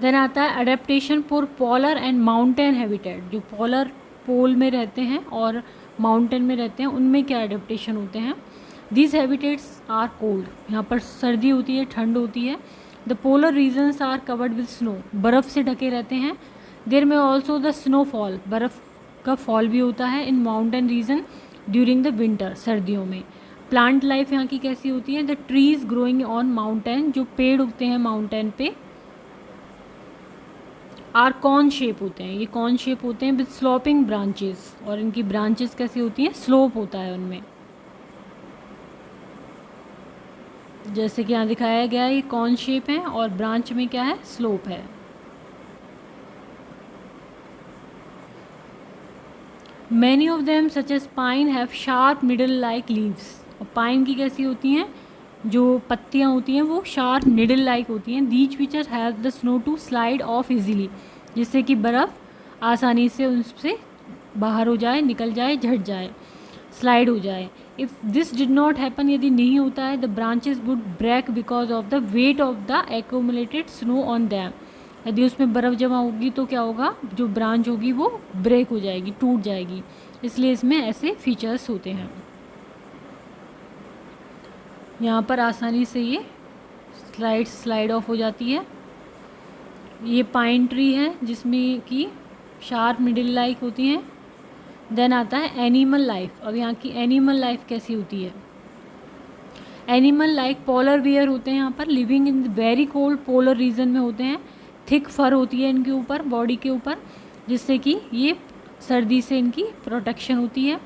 देन आता है adaptation for polar and mountain habitat, जो पोलर पोल में रहते हैं और माउंटेन में रहते हैं उनमें क्या अडेप्टेशन होते हैं। दीज हैबिटेट्स आर कोल्ड, यहाँ पर सर्दी होती है, ठंड होती है। The polar regions are covered with snow, बर्फ़ से ढके रहते हैं। देयर में ऑल्सो द स्नोफॉल, बर्फ़ का फॉल भी होता है in mountain region during the winter, सर्दियों में। प्लांट लाइफ यहाँ की कैसी होती है, the trees growing on mountain, जो पेड़ उगते हैं माउंटेन पे, आर कॉर्न शेप होते हैं, ये कॉर्न शेप होते हैं विद स्लोपिंग ब्रांचेस, और इनकी ब्रांचेस कैसी होती हैं, स्लोप होता है उनमें। जैसे कि यहाँ दिखाया गया है ये कॉर्न शेप है और ब्रांच में क्या है, स्लोप है। Many of them such as pine have sharp needle like leaves, और पाइन की कैसी होती हैं, जो पत्तियाँ होती हैं वो शार्प निडल लाइक होती हैं। These features help the snow to slide off easily, जिससे कि बर्फ़ आसानी से उनसे बाहर हो जाए, निकल जाए, झट जाए, स्लाइड हो जाए। If this did not happen, यदि नहीं होता है, the branches would break because of the weight of the accumulated snow on them, यदि उसमें बर्फ़ जमा होगी तो क्या होगा, जो ब्रांच होगी वो ब्रेक हो जाएगी, टूट जाएगी, इसलिए इसमें ऐसे फीचर्स होते हैं। यहाँ पर आसानी से ये स्लाइड ऑफ हो जाती है। ये पाइन ट्री है जिसमें कि शार्प मिडिल लाइक होती हैं। देन आता है एनिमल लाइफ, अब यहाँ की एनिमल लाइफ कैसी होती है। एनिमल लाइक पोलर बियर होते हैं यहाँ पर, living in very cold polar region में होते हैं। थिक फर होती है इनके ऊपर, बॉडी के ऊपर, जिससे कि ये सर्दी से इनकी प्रोटेक्शन होती है।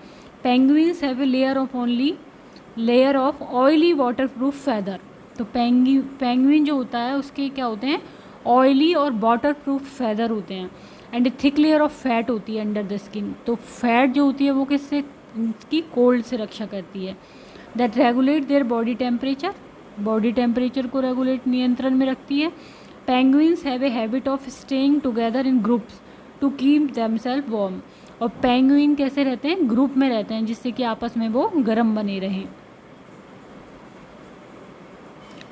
Penguins have a layer of oily water proof feather, तो पेंगुइन जो होता है उसके क्या होते हैं, ऑयली और वाटर प्रूफ फैदर होते हैं। And A thick layer of fat होती है अंडर द स्किन, तो फैट जो होती है वो किससे, इसकी कोल्ड से रक्षा करती है। That regulate their body temperature, body temperature को रेगुलेट, नियंत्रण में रखती है। Penguins have a habit of staying together in groups to keep themselves warm. और पेंगुइन कैसे रहते हैं? ग्रुप में रहते हैं, जिससे कि आपस में वो गर्म बने रहें।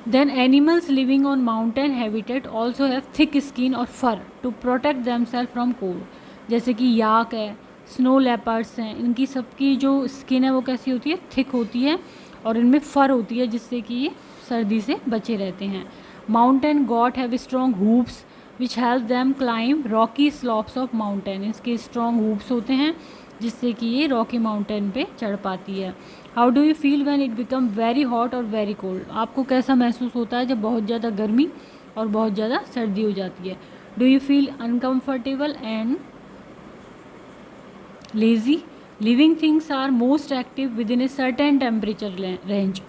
Then animals living on mountain habitat also have thick skin और fur to protect themselves from cold. जैसे कि याक है, स्नो लेपर्ड्स हैं, इनकी सबकी जो स्किन है वो कैसी होती है? थिक होती है, और इनमें फर होती है, जिससे कि ये सर्दी से बचे रहते हैं। Mountain got have strong hoops which help them climb Rocky slopes of mountain. इसके स्ट्रॉन्ग हूप्स होते हैं, जिससे कि ये रॉकी माउंटेन पे चढ़ पाती है। How do you feel when it become very hot और वेरी कोल्ड? आपको कैसा महसूस होता है जब बहुत ज़्यादा गर्मी और बहुत ज़्यादा सर्दी हो जाती है? Do you feel uncomfortable and lazy? Living things are most active within a certain temperature range.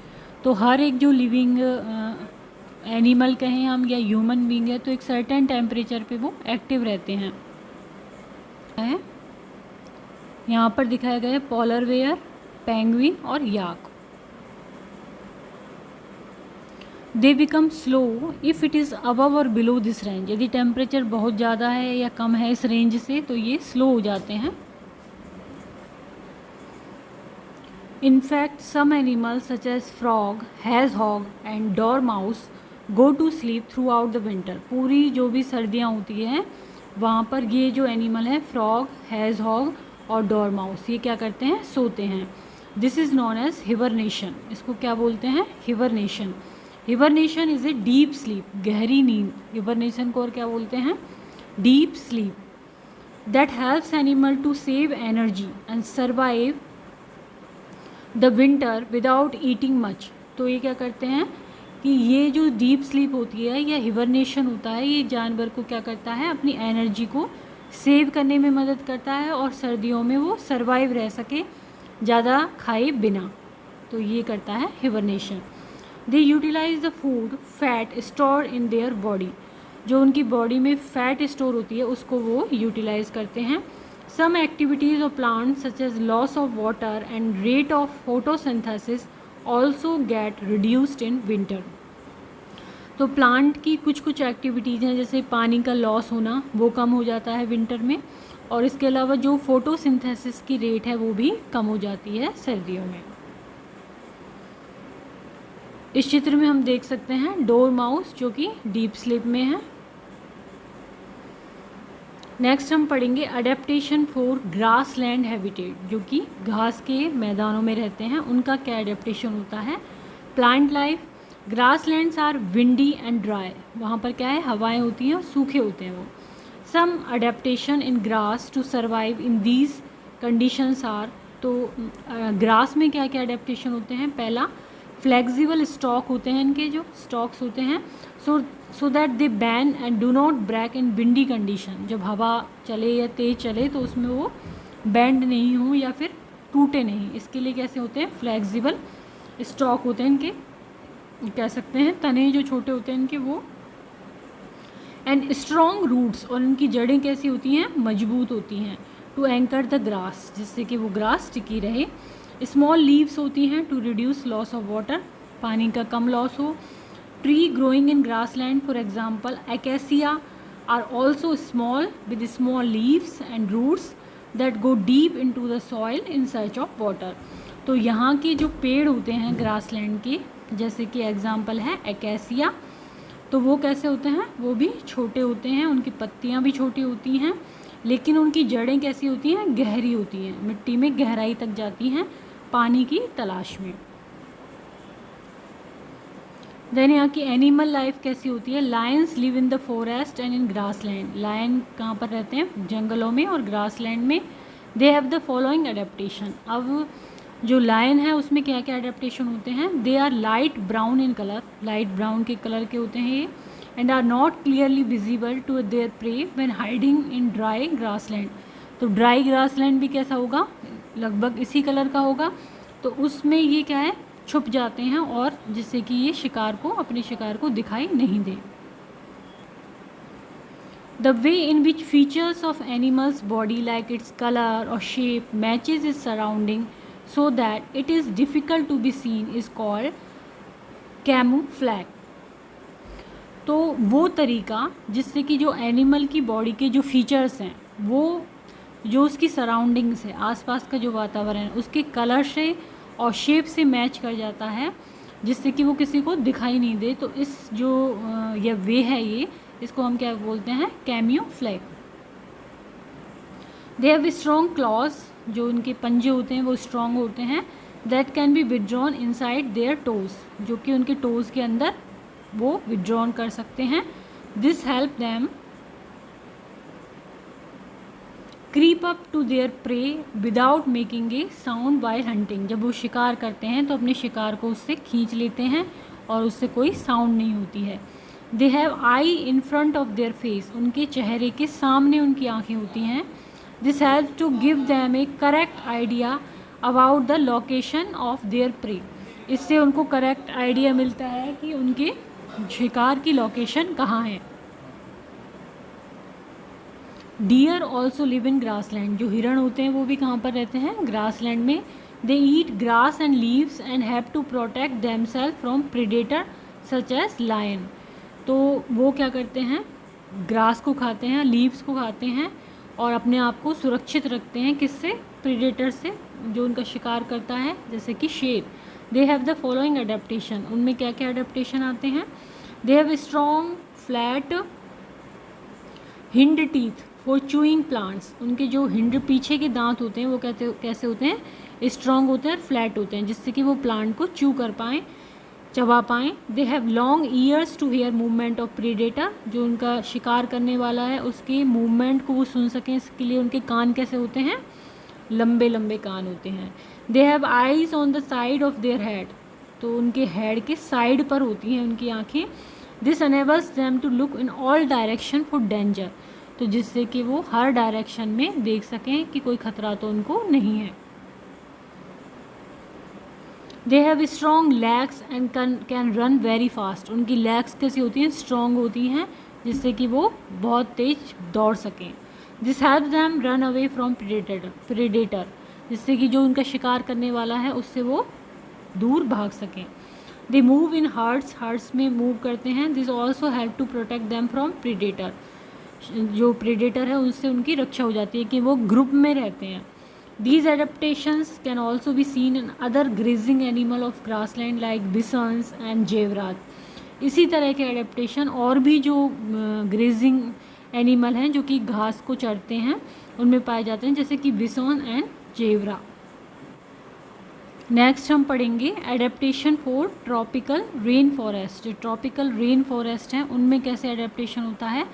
तो हर एक जो लिविंग एनिमल कहें हम या ह्यूमन बींग है, तो एक सर्टेन टेम्परेचर पे वो एक्टिव रहते हैं। यहाँ पर दिखाया गया है पोलर बेयर, पेंगुइन और yak. They become slow if it is above और बिलो दिस रेंज। यदि टेम्परेचर बहुत ज़्यादा है या कम है इस रेंज से, तो ये स्लो हो जाते हैं। In fact, some animals such as frog, hedgehog and dormouse go to sleep throughout the winter. पूरी जो भी सर्दियाँ होती हैं वहाँ पर ये जो एनिमल हैं फ्रॉग, हैजहॉग और डॉरमाउस, ये क्या करते हैं? सोते हैं। This is known as hibernation. इसको क्या बोलते हैं? Hibernation. Hibernation is a deep sleep, गहरी नींद। हिबरनेशन को और क्या बोलते हैं? Deep sleep. That helps animal to save energy and survive the winter without eating much. तो ये क्या करते हैं कि ये जो डीप स्लीप होती है या हिबरनेशन होता है, ये जानवर को क्या करता है? अपनी एनर्जी को सेव करने में मदद करता है, और सर्दियों में वो सर्वाइव रह सके ज़्यादा खाए बिना। तो ये करता है hibernation. They utilise the food fat store in their body. जो उनकी बॉडी में फैट स्टोर होती है उसको वो यूटिलाइज करते हैं। Some activities of plants such as loss of water and rate of photosynthesis also get reduced in winter. तो प्लांट की कुछ कुछ एक्टिविटीज़ हैं, जैसे पानी का लॉस होना वो कम हो जाता है विंटर में, और इसके अलावा जो फोटोसिंथेसिस की रेट है वो भी कम हो जाती है सर्दियों में। इस चित्र में हम देख सकते हैं डोरमाउस जो कि डीप स्लीप में है। नेक्स्ट हम पढ़ेंगे adaptation for grass land habitat, जो कि घास के मैदानों में रहते हैं, उनका क्या अडेप्टेशन होता है। Plant life, grasslands are windy and dry. वहाँ पर क्या है? हवाएं होती हैं और सूखे होते हैं वो। Some adaptation in grass to survive in these conditions are. तो ग्रास में क्या क्या अडेप्टेशन होते हैं? पहला, फ्लेक्सिबल स्टॉक होते हैं, इनके जो स्टॉक्स होते हैं, so that they bend and do not break in windy condition. जब हवा चले या तेज़ चले तो उसमें वो बैंड नहीं हो या फिर टूटे नहीं, इसके लिए कैसे होते हैं? फ्लेक्सिबल स्टॉक होते हैं इनके, कह सकते हैं तने जो छोटे होते हैं इनके वो। एंड स्ट्रॉन्ग रूट्स, और इनकी जड़ें कैसी होती हैं? मजबूत होती हैं। टू एंकर द ग्रास, जिससे कि वो ग्रास टिकी रहे। स्मॉल लीव्स होती हैं to reduce loss of water, पानी का कम लॉस हो। Tree growing in grassland, for example acacia are also small with small leaves and roots that go deep into the soil in search of water. तो यहाँ के जो पेड़ होते हैं ग्रासलैंड के, जैसे कि एग्जाम्पल है acacia, तो वो कैसे होते हैं? वो भी छोटे होते हैं, उनकी पत्तियाँ भी छोटी होती हैं, लेकिन उनकी जड़ें कैसी होती हैं? गहरी होती हैं, मिट्टी में गहराई तक जाती हैं पानी की तलाश में। देन यहाँ की एनिमल लाइफ कैसी होती है? Lions live in the forest and in grassland. Lion कहाँ पर रहते हैं? जंगलों में और ग्रासलैंड में। They have the following adaptation. अब जो लायन है उसमें क्या क्या अडेप्टेशन होते हैं? They are light brown in colour, light brown के कलर के होते हैं ये, and are not clearly visible to their prey when hiding in dry grassland. तो ड्राई ग्रासलैंड भी कैसा होगा? लगभग इसी कलर का होगा, तो उसमें ये क्या है? छुप जाते हैं, और जिससे कि ये शिकार को, अपने शिकार को दिखाई नहीं दे। The way in which features of animals body like its colour और shape matches its surrounding so that it is difficult to be seen is called camouflage. तो वो तरीका जिससे कि जो एनिमल की बॉडी के जो फीचर्स हैं, वो जो उसकी सराउंडिंग्स है, आसपास का जो वातावरण है, उसके कलर से और शेप से मैच कर जाता है, जिससे कि वो किसी को दिखाई नहीं दे। तो इस जो ये वे है, ये इसको हम क्या बोलते हैं, कैम्यूफ्लेज। दे हैव स्ट्रॉन्ग क्लॉज, जो उनके पंजे होते हैं वो स्ट्रॉन्ग होते हैं। That can be withdrawn inside their toes, जो कि उनके टोज़ के अंदर वो विदड्रॉन कर सकते हैं। This help them creep up to their prey without making a sound while hunting. जब वो शिकार करते हैं तो अपने शिकार को उससे खींच लेते हैं और उससे कोई साउंड नहीं होती है। They have eye in front of their face, उनके चेहरे के सामने उनकी आँखें होती हैं। This help to give them a correct idea about the location of their prey, इससे उनको करेक्ट आइडिया मिलता है कि उनके शिकार की लोकेशन कहाँ है। Deer also live in grassland, जो हिरण होते हैं वो भी कहाँ पर रहते हैं, ग्रासलैंड में। They eat grass and leaves and have to protect themselves from predator such as lion. तो वो क्या करते हैं, ग्रास को खाते हैं, लीव्स को खाते हैं और अपने आप को सुरक्षित रखते हैं, किससे, प्रेडेटर से, जो उनका शिकार करता है, जैसे कि शेर। दे हैव द फॉलोइंग अडेप्टेशन, उनमें क्या क्या अडेप्टेशन आते हैं। दे have strong flat hind teeth for chewing plants, उनके जो हिंड पीछे के दांत होते हैं वो कैसे होते हैं, स्ट्रॉन्ग होते हैं और फ्लैट होते हैं, जिससे कि वो प्लांट को चू कर पाएँ, चबा पाएँ। They have long ears to hear movement of predator, जो उनका शिकार करने वाला है उसके मूवमेंट को वो सुन सकें, इसके लिए उनके कान कैसे होते हैं, लंबे लंबे कान होते हैं। They have eyes on the side of their head, तो उनके हेड के साइड पर होती हैं उनकी आँखें। This enables them to look in all direction for danger, तो जिससे कि वो हर डायरेक्शन में देख सकें कि कोई खतरा तो उनको नहीं है। They have strong legs and can run very fast, उनकी लेग्स कैसी होती हैं, स्ट्रॉन्ग होती हैं, जिससे कि वो बहुत तेज दौड़ सकें। This help them run away from predator, जिससे कि जो उनका शिकार करने वाला है उससे वो दूर भाग सकें। दे मूव इन हर्ट्स में मूव करते हैं। This also help to protect them from predator, जो प्रेडेटर है उनसे उनकी रक्षा हो जाती है कि वो ग्रुप में रहते हैं। These adaptations can also be seen in other grazing animal of grassland like bisons and जेवरात। इसी तरह के एडेप्टेशन और भी जो ग्रेजिंग एनिमल हैं जो कि घास को चरते हैं उनमें पाए जाते हैं, जैसे कि बिसॉन एंड जेवरा। नेक्स्ट हम पढ़ेंगे adaptation for tropical rain forest. जो ट्रॉपिकल रेन फॉरेस्ट हैं उनमें कैसे एडेप्टेशन होता है,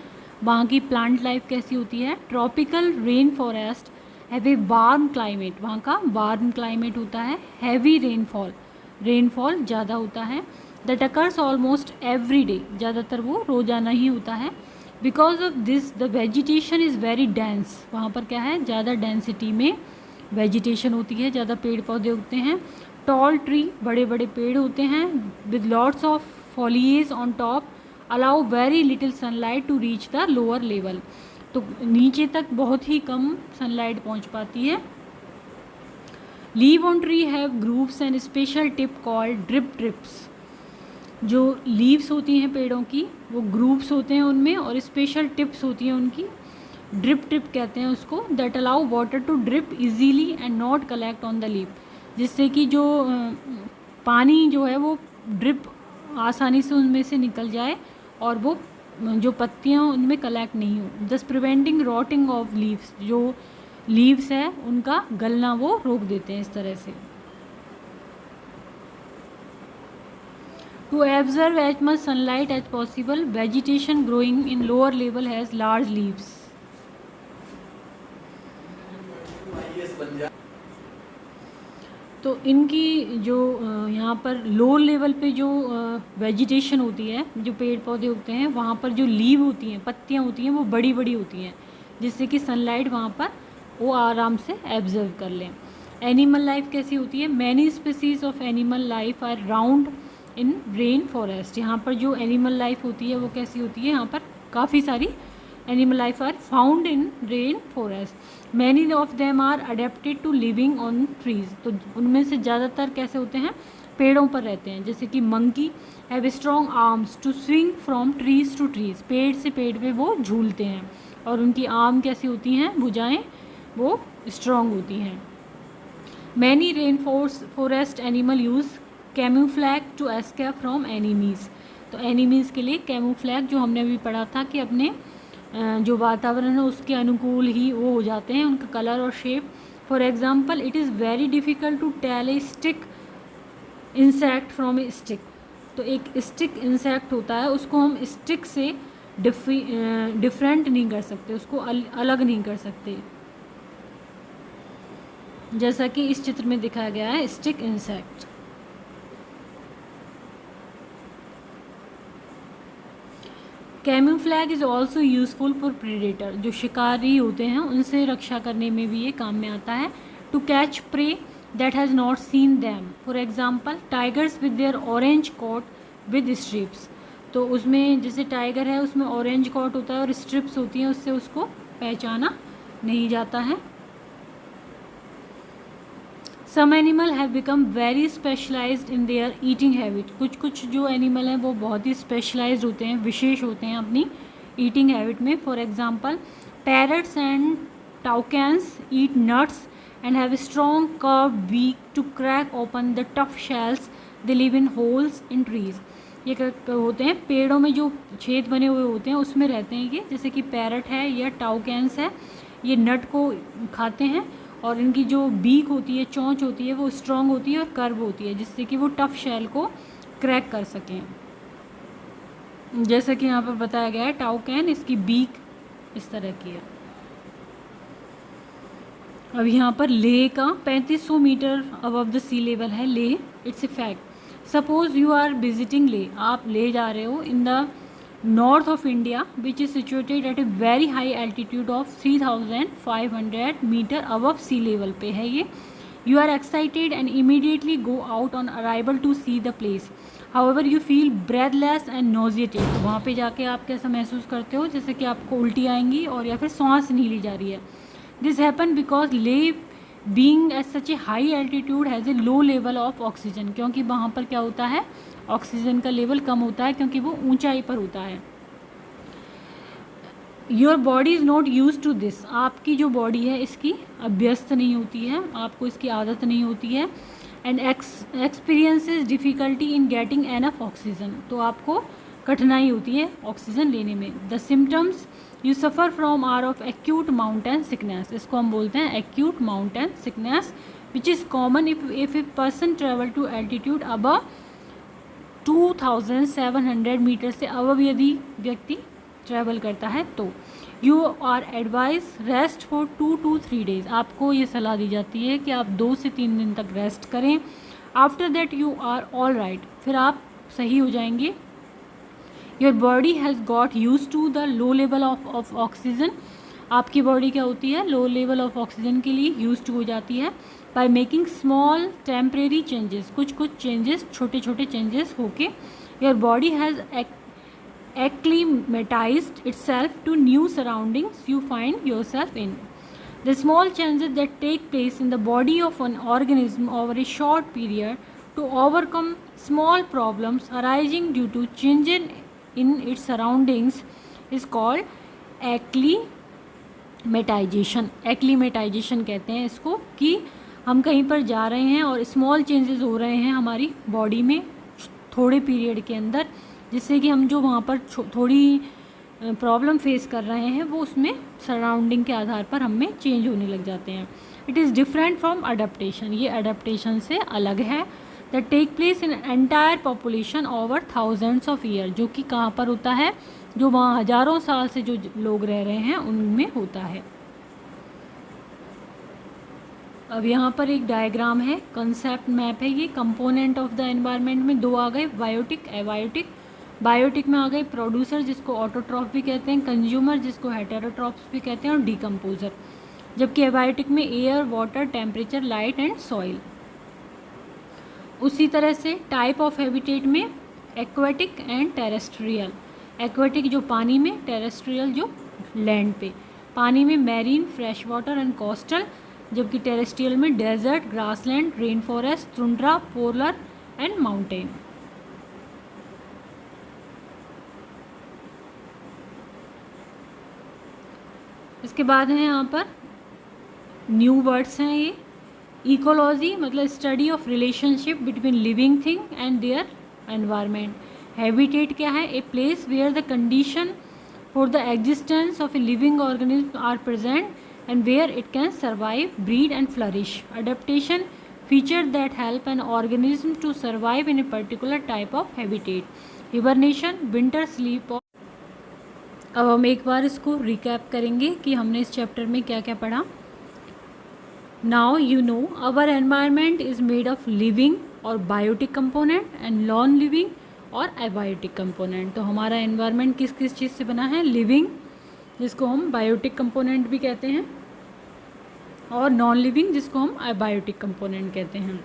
वहाँ की प्लांट लाइफ कैसी होती है। Tropical rain forest have a warm climate, वहाँ का वार्म क्लाइमेट होता है। हैवी रेनफॉल ज़्यादा होता है। That occurs almost every day, ज़्यादातर वो रोज़ाना ही होता है। Because of this the vegetation is very dense, वहाँ पर क्या है, ज़्यादा डेंसिटी में वेजिटेशन होती है, ज़्यादा पेड़ पौधे उगते हैं। टॉल ट्री, बड़े बड़े पेड़ होते हैं। With lots of foliage on top allow very little sunlight to reach the lower level, तो नीचे तक बहुत ही कम सनलाइट पहुंच पाती है। Leave on tree have grooves and special tip called drip tips, जो लीव्स होती हैं पेड़ों की वो ग्रूव्स होते हैं उनमें और स्पेशल टिप्स होती हैं उनकी, ड्रिप टिप कहते हैं उसको। That allow water to drip easily and not collect on the leaf, जिससे कि जो पानी जो है वो ड्रिप आसानी से उनमें से निकल जाए और वो जो पत्तियाँ उनमें कलेक्ट नहीं हो। दस प्रिवेंटिंग रॉटिंग ऑफ लीव्स, जो लीव्स है उनका गलना वो रोक देते हैं इस तरह से। To absorb as much sunlight as possible, vegetation growing in lower level has large leaves. तो इनकी जो यहाँ पर लोअर लेवल पे जो वेजिटेशन होती है, जो पेड़ पौधे होते हैं, वहाँ पर जो लीव होती हैं, पत्तियाँ होती हैं, वो बड़ी बड़ी होती हैं, जिससे कि सनलाइट वहाँ पर वो आराम से एब्जर्व कर लें। एनिमल लाइफ कैसी होती है, many species of animal life are round in rain forest. यहाँ पर जो एनिमल लाइफ होती है वो कैसी होती है, यहाँ पर काफ़ी सारी animal life are found in rain forest. Many of them are adapted to living on trees, तो उनमें से ज़्यादातर कैसे होते हैं, पेड़ों पर रहते हैं, जैसे कि monkey have strong arms to swing from trees to trees, पेड़ से पेड़ पे वो झूलते हैं और उनकी आर्म कैसी होती हैं, भुजाएं वो स्ट्रॉन्ग होती हैं। Many rain forest animal use camouflage to escape from enemies, तो एनिमीज़ के लिए कैमूफ्लैग, जो हमने अभी पढ़ा था कि अपने जो वातावरण है उसके अनुकूल ही वो हो जाते हैं, उनका कलर और shape. For example, it is very difficult to tell a stick insect from a stick, तो एक स्टिक इंसेक्ट होता है उसको हम स्टिक से डिफरेंट नहीं कर सकते, उसको अलग नहीं कर सकते, जैसा कि इस चित्र में दिखाया गया है stick insect. Camouflage is also useful for predator, जो शिकारी होते हैं उनसे रक्षा करने में भी ये काम में आता है। To catch prey that has not seen them, for example tigers with their orange coat with stripes, तो उसमें जैसे टाइगर है उसमें ऑरेंज कोट होता है और स्ट्रिप्स होती हैं, उससे उसको पहचाना नहीं जाता है। Some animal have become very specialised in their eating habit, कुछ कुछ जो एनिमल हैं वो बहुत ही स्पेशलाइज्ड होते हैं, विशेष होते हैं अपनी ईटिंग हैबिट में। For example parrots and toucans eat nuts and have strong curved beak to crack open the tough shells, they live in holes in trees, ये होते हैं पेड़ों में जो छेद बने हुए होते हैं उसमें रहते हैं ये, जैसे कि पैरट है या टाउकेन्स है, ये नट को खाते हैं और इनकी जो बीक होती है, चोंच होती है, वो स्ट्रॉन्ग होती है और कर्व होती है, जिससे कि वो टफ शेल को क्रैक कर सकें। जैसा कि यहाँ पर बताया गया है टाउकेन, इसकी बीक इस तरह की है। अब यहाँ पर लेह का 3500 metre above the sea level है Leh, it's a fact. Suppose you are visiting Leh, आप लेह जा रहे हो in the north of India which is situated at a very high altitude of 3500 metre above sea level पे है ये। You are excited and immediately go out on arrival to see the place, however you feel breathless and nauseated, वहाँ पे जाके आप कैसा महसूस करते हो, जैसे कि आपको उल्टी आएंगी और या फिर सांस नहीं ली जा रही है। This happen because Leh being at such A high altitude has a low level of oxygen, क्योंकि वहाँ पर क्या होता है, ऑक्सीजन का लेवल कम होता है क्योंकि वो ऊंचाई पर होता है। Your body is not use to this, आपकी जो बॉडी है इसकी अभ्यस्त नहीं होती है, आपको इसकी आदत नहीं होती है। And experiences difficulty in getting enough oxygen, तो आपको कठिनाई होती है ऑक्सीजन लेने में। The symptoms you suffer from are of acute mountain sickness, इसको हम बोलते हैं acute mountain sickness, which is common if a person travel to altitude above 2700 metre से अबव यदि व्यक्ति ट्रैवल करता है तो। You are advise rest for 2 to 3 days, आपको ये सलाह दी जाती है कि आप 2 से 3 दिन तक रेस्ट करें। After that you are all right, फिर आप सही हो जाएंगे। Your body has got use to the low level of oxygen, आपकी बॉडी क्या होती है, लो लेवल ऑफ ऑक्सीजन के लिए यूज हो जाती है। By making small temporary changes, कुछ कुछ चेंजेस, छोटे छोटे चेंजेस होके your body has acclimatized itself to new surroundings you find yourself in. The small changes that take place in the body of an organism over a short period to overcome small problems arising due to changes in its surroundings is called acclimatization. acclimatization कहते हैं इसको, कि हम कहीं पर जा रहे हैं और स्मॉल चेंजेस हो रहे हैं हमारी बॉडी में थोड़े पीरियड के अंदर, जिससे कि हम जो वहाँ पर थोड़ी प्रॉब्लम फेस कर रहे हैं वो उसमें सराउंडिंग के आधार पर हमें चेंज होने लग जाते हैं। It is different from adaptation, ये अडेप्टेशन से अलग है। That take place in entire population over thousands of year, जो कि कहाँ पर होता है, जो वहाँ हज़ारों साल से जो लोग रह रहे हैं उनमें होता है। अब यहाँ पर एक डायग्राम है, कंसेप्ट मैप है ये। कंपोनेंट ऑफ द एनवायरनमेंट में 2 आ गए, बायोटिक, एबायोटिक। बायोटिक में आ गए प्रोड्यूसर जिसको ऑटोट्रॉफ भी कहते हैं, कंज्यूमर जिसको हेटेरोट्रॉफ्स भी कहते हैं, और डिकम्पोजर। जबकि एबायोटिक में air, water, temperature, light and soil. उसी तरह से टाइप ऑफ हैबिटेट में एक्वेटिक एंड टेरेस्ट्रियल। एक्वेटिक जो पानी में, टेरेस्ट्रियल जो लैंड पे। पानी में marine, fresh water and coastal, जबकि टेरेस्ट्रियल में desert, grassland, rain forest, tundra, polar, and mountain. इसके बाद है यहाँ पर न्यू वर्ड्स हैं ये. इकोलॉजी मतलब study of relationship between living thing and their environment. Habitat क्या है? A place where the condition for the existence of a living organism are present and where it can survive, breed and flourish. Adaptation features that help an organism to survive in a particular type of habitat. Hibernation, winter sleep. अब हम एक बार इसको recap करेंगे कि हमने इस chapter में क्या क्या पढ़ा. Now you know our environment is made of living और biotic component and non-living और abiotic component. तो हमारा environment किस किस चीज़ से बना है? लिविंग, जिसको हम बायोटिक कंपोनेंट भी कहते हैं, और नॉन लिविंग जिसको हम अबायोटिक कंपोनेंट कहते हैं.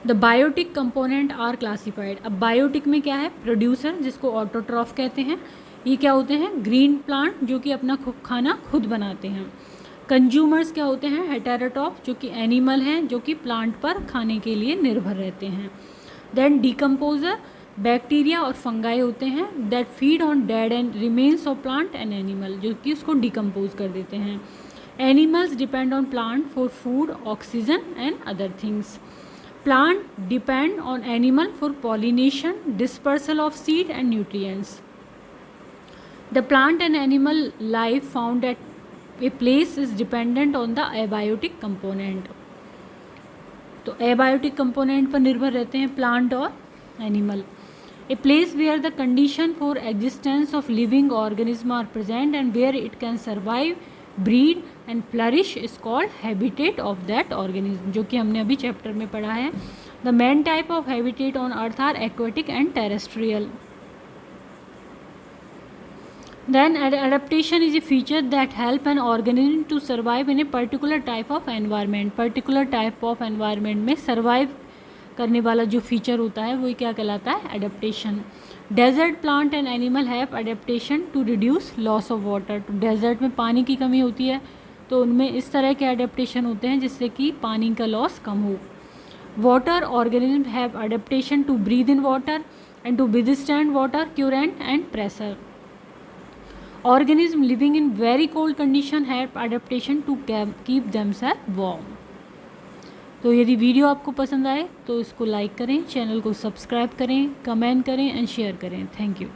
The biotic component are classified. अब बायोटिक में क्या है? प्रोड्यूसर, जिसको ऑटोट्रॉफ कहते हैं. ये क्या होते हैं? ग्रीन प्लांट, जो कि अपना खाना खुद बनाते हैं. कंज्यूमर्स क्या होते हैं? हेटेरोटॉफ, जो कि एनिमल हैं, जो कि प्लांट पर खाने के लिए निर्भर रहते हैं. देन डिकम्पोजर, बैक्टीरिया और फंगाई होते हैं, that feed on dead and remains of plant and animal, जो कि उसको डिकम्पोज कर देते हैं. Animals depend on plant for food, oxygen and other things. Plant depend on animal for pollination, dispersal of seed and nutrients. The plant and animal life found at a place is dependent on the abiotic component. तो abiotic component पर निर्भर रहते हैं plant और animal. A place where the condition for existence of living organism are present and where it can survive, breed and flourish is called habitat of that organism, जो कि हमने अभी चैप्टर में पढ़ा है. The main type of habitat on earth are aquatic and terrestrial. Then adaptation is a feature that help an organism to survive in a particular type of environment. Particular type of environment में survive करने वाला जो feature होता है वो क्या कहलाता है? Adaptation. Desert plant and animal have adaptation to reduce loss of water. तो डेजर्ट में पानी की कमी होती है, तो उनमें इस तरह के एडेप्टेशन होते हैं जिससे कि पानी का लॉस कम हो. Water organism have adaptation to breathe in water and to withstand water current and pressure. Organism living in very cold condition have adaptation to keep themselves warm. तो यदि वीडियो आपको पसंद आए तो इसको लाइक करें, चैनल को सब्सक्राइब करें, कमेंट करें एंड शेयर करें. Thank you.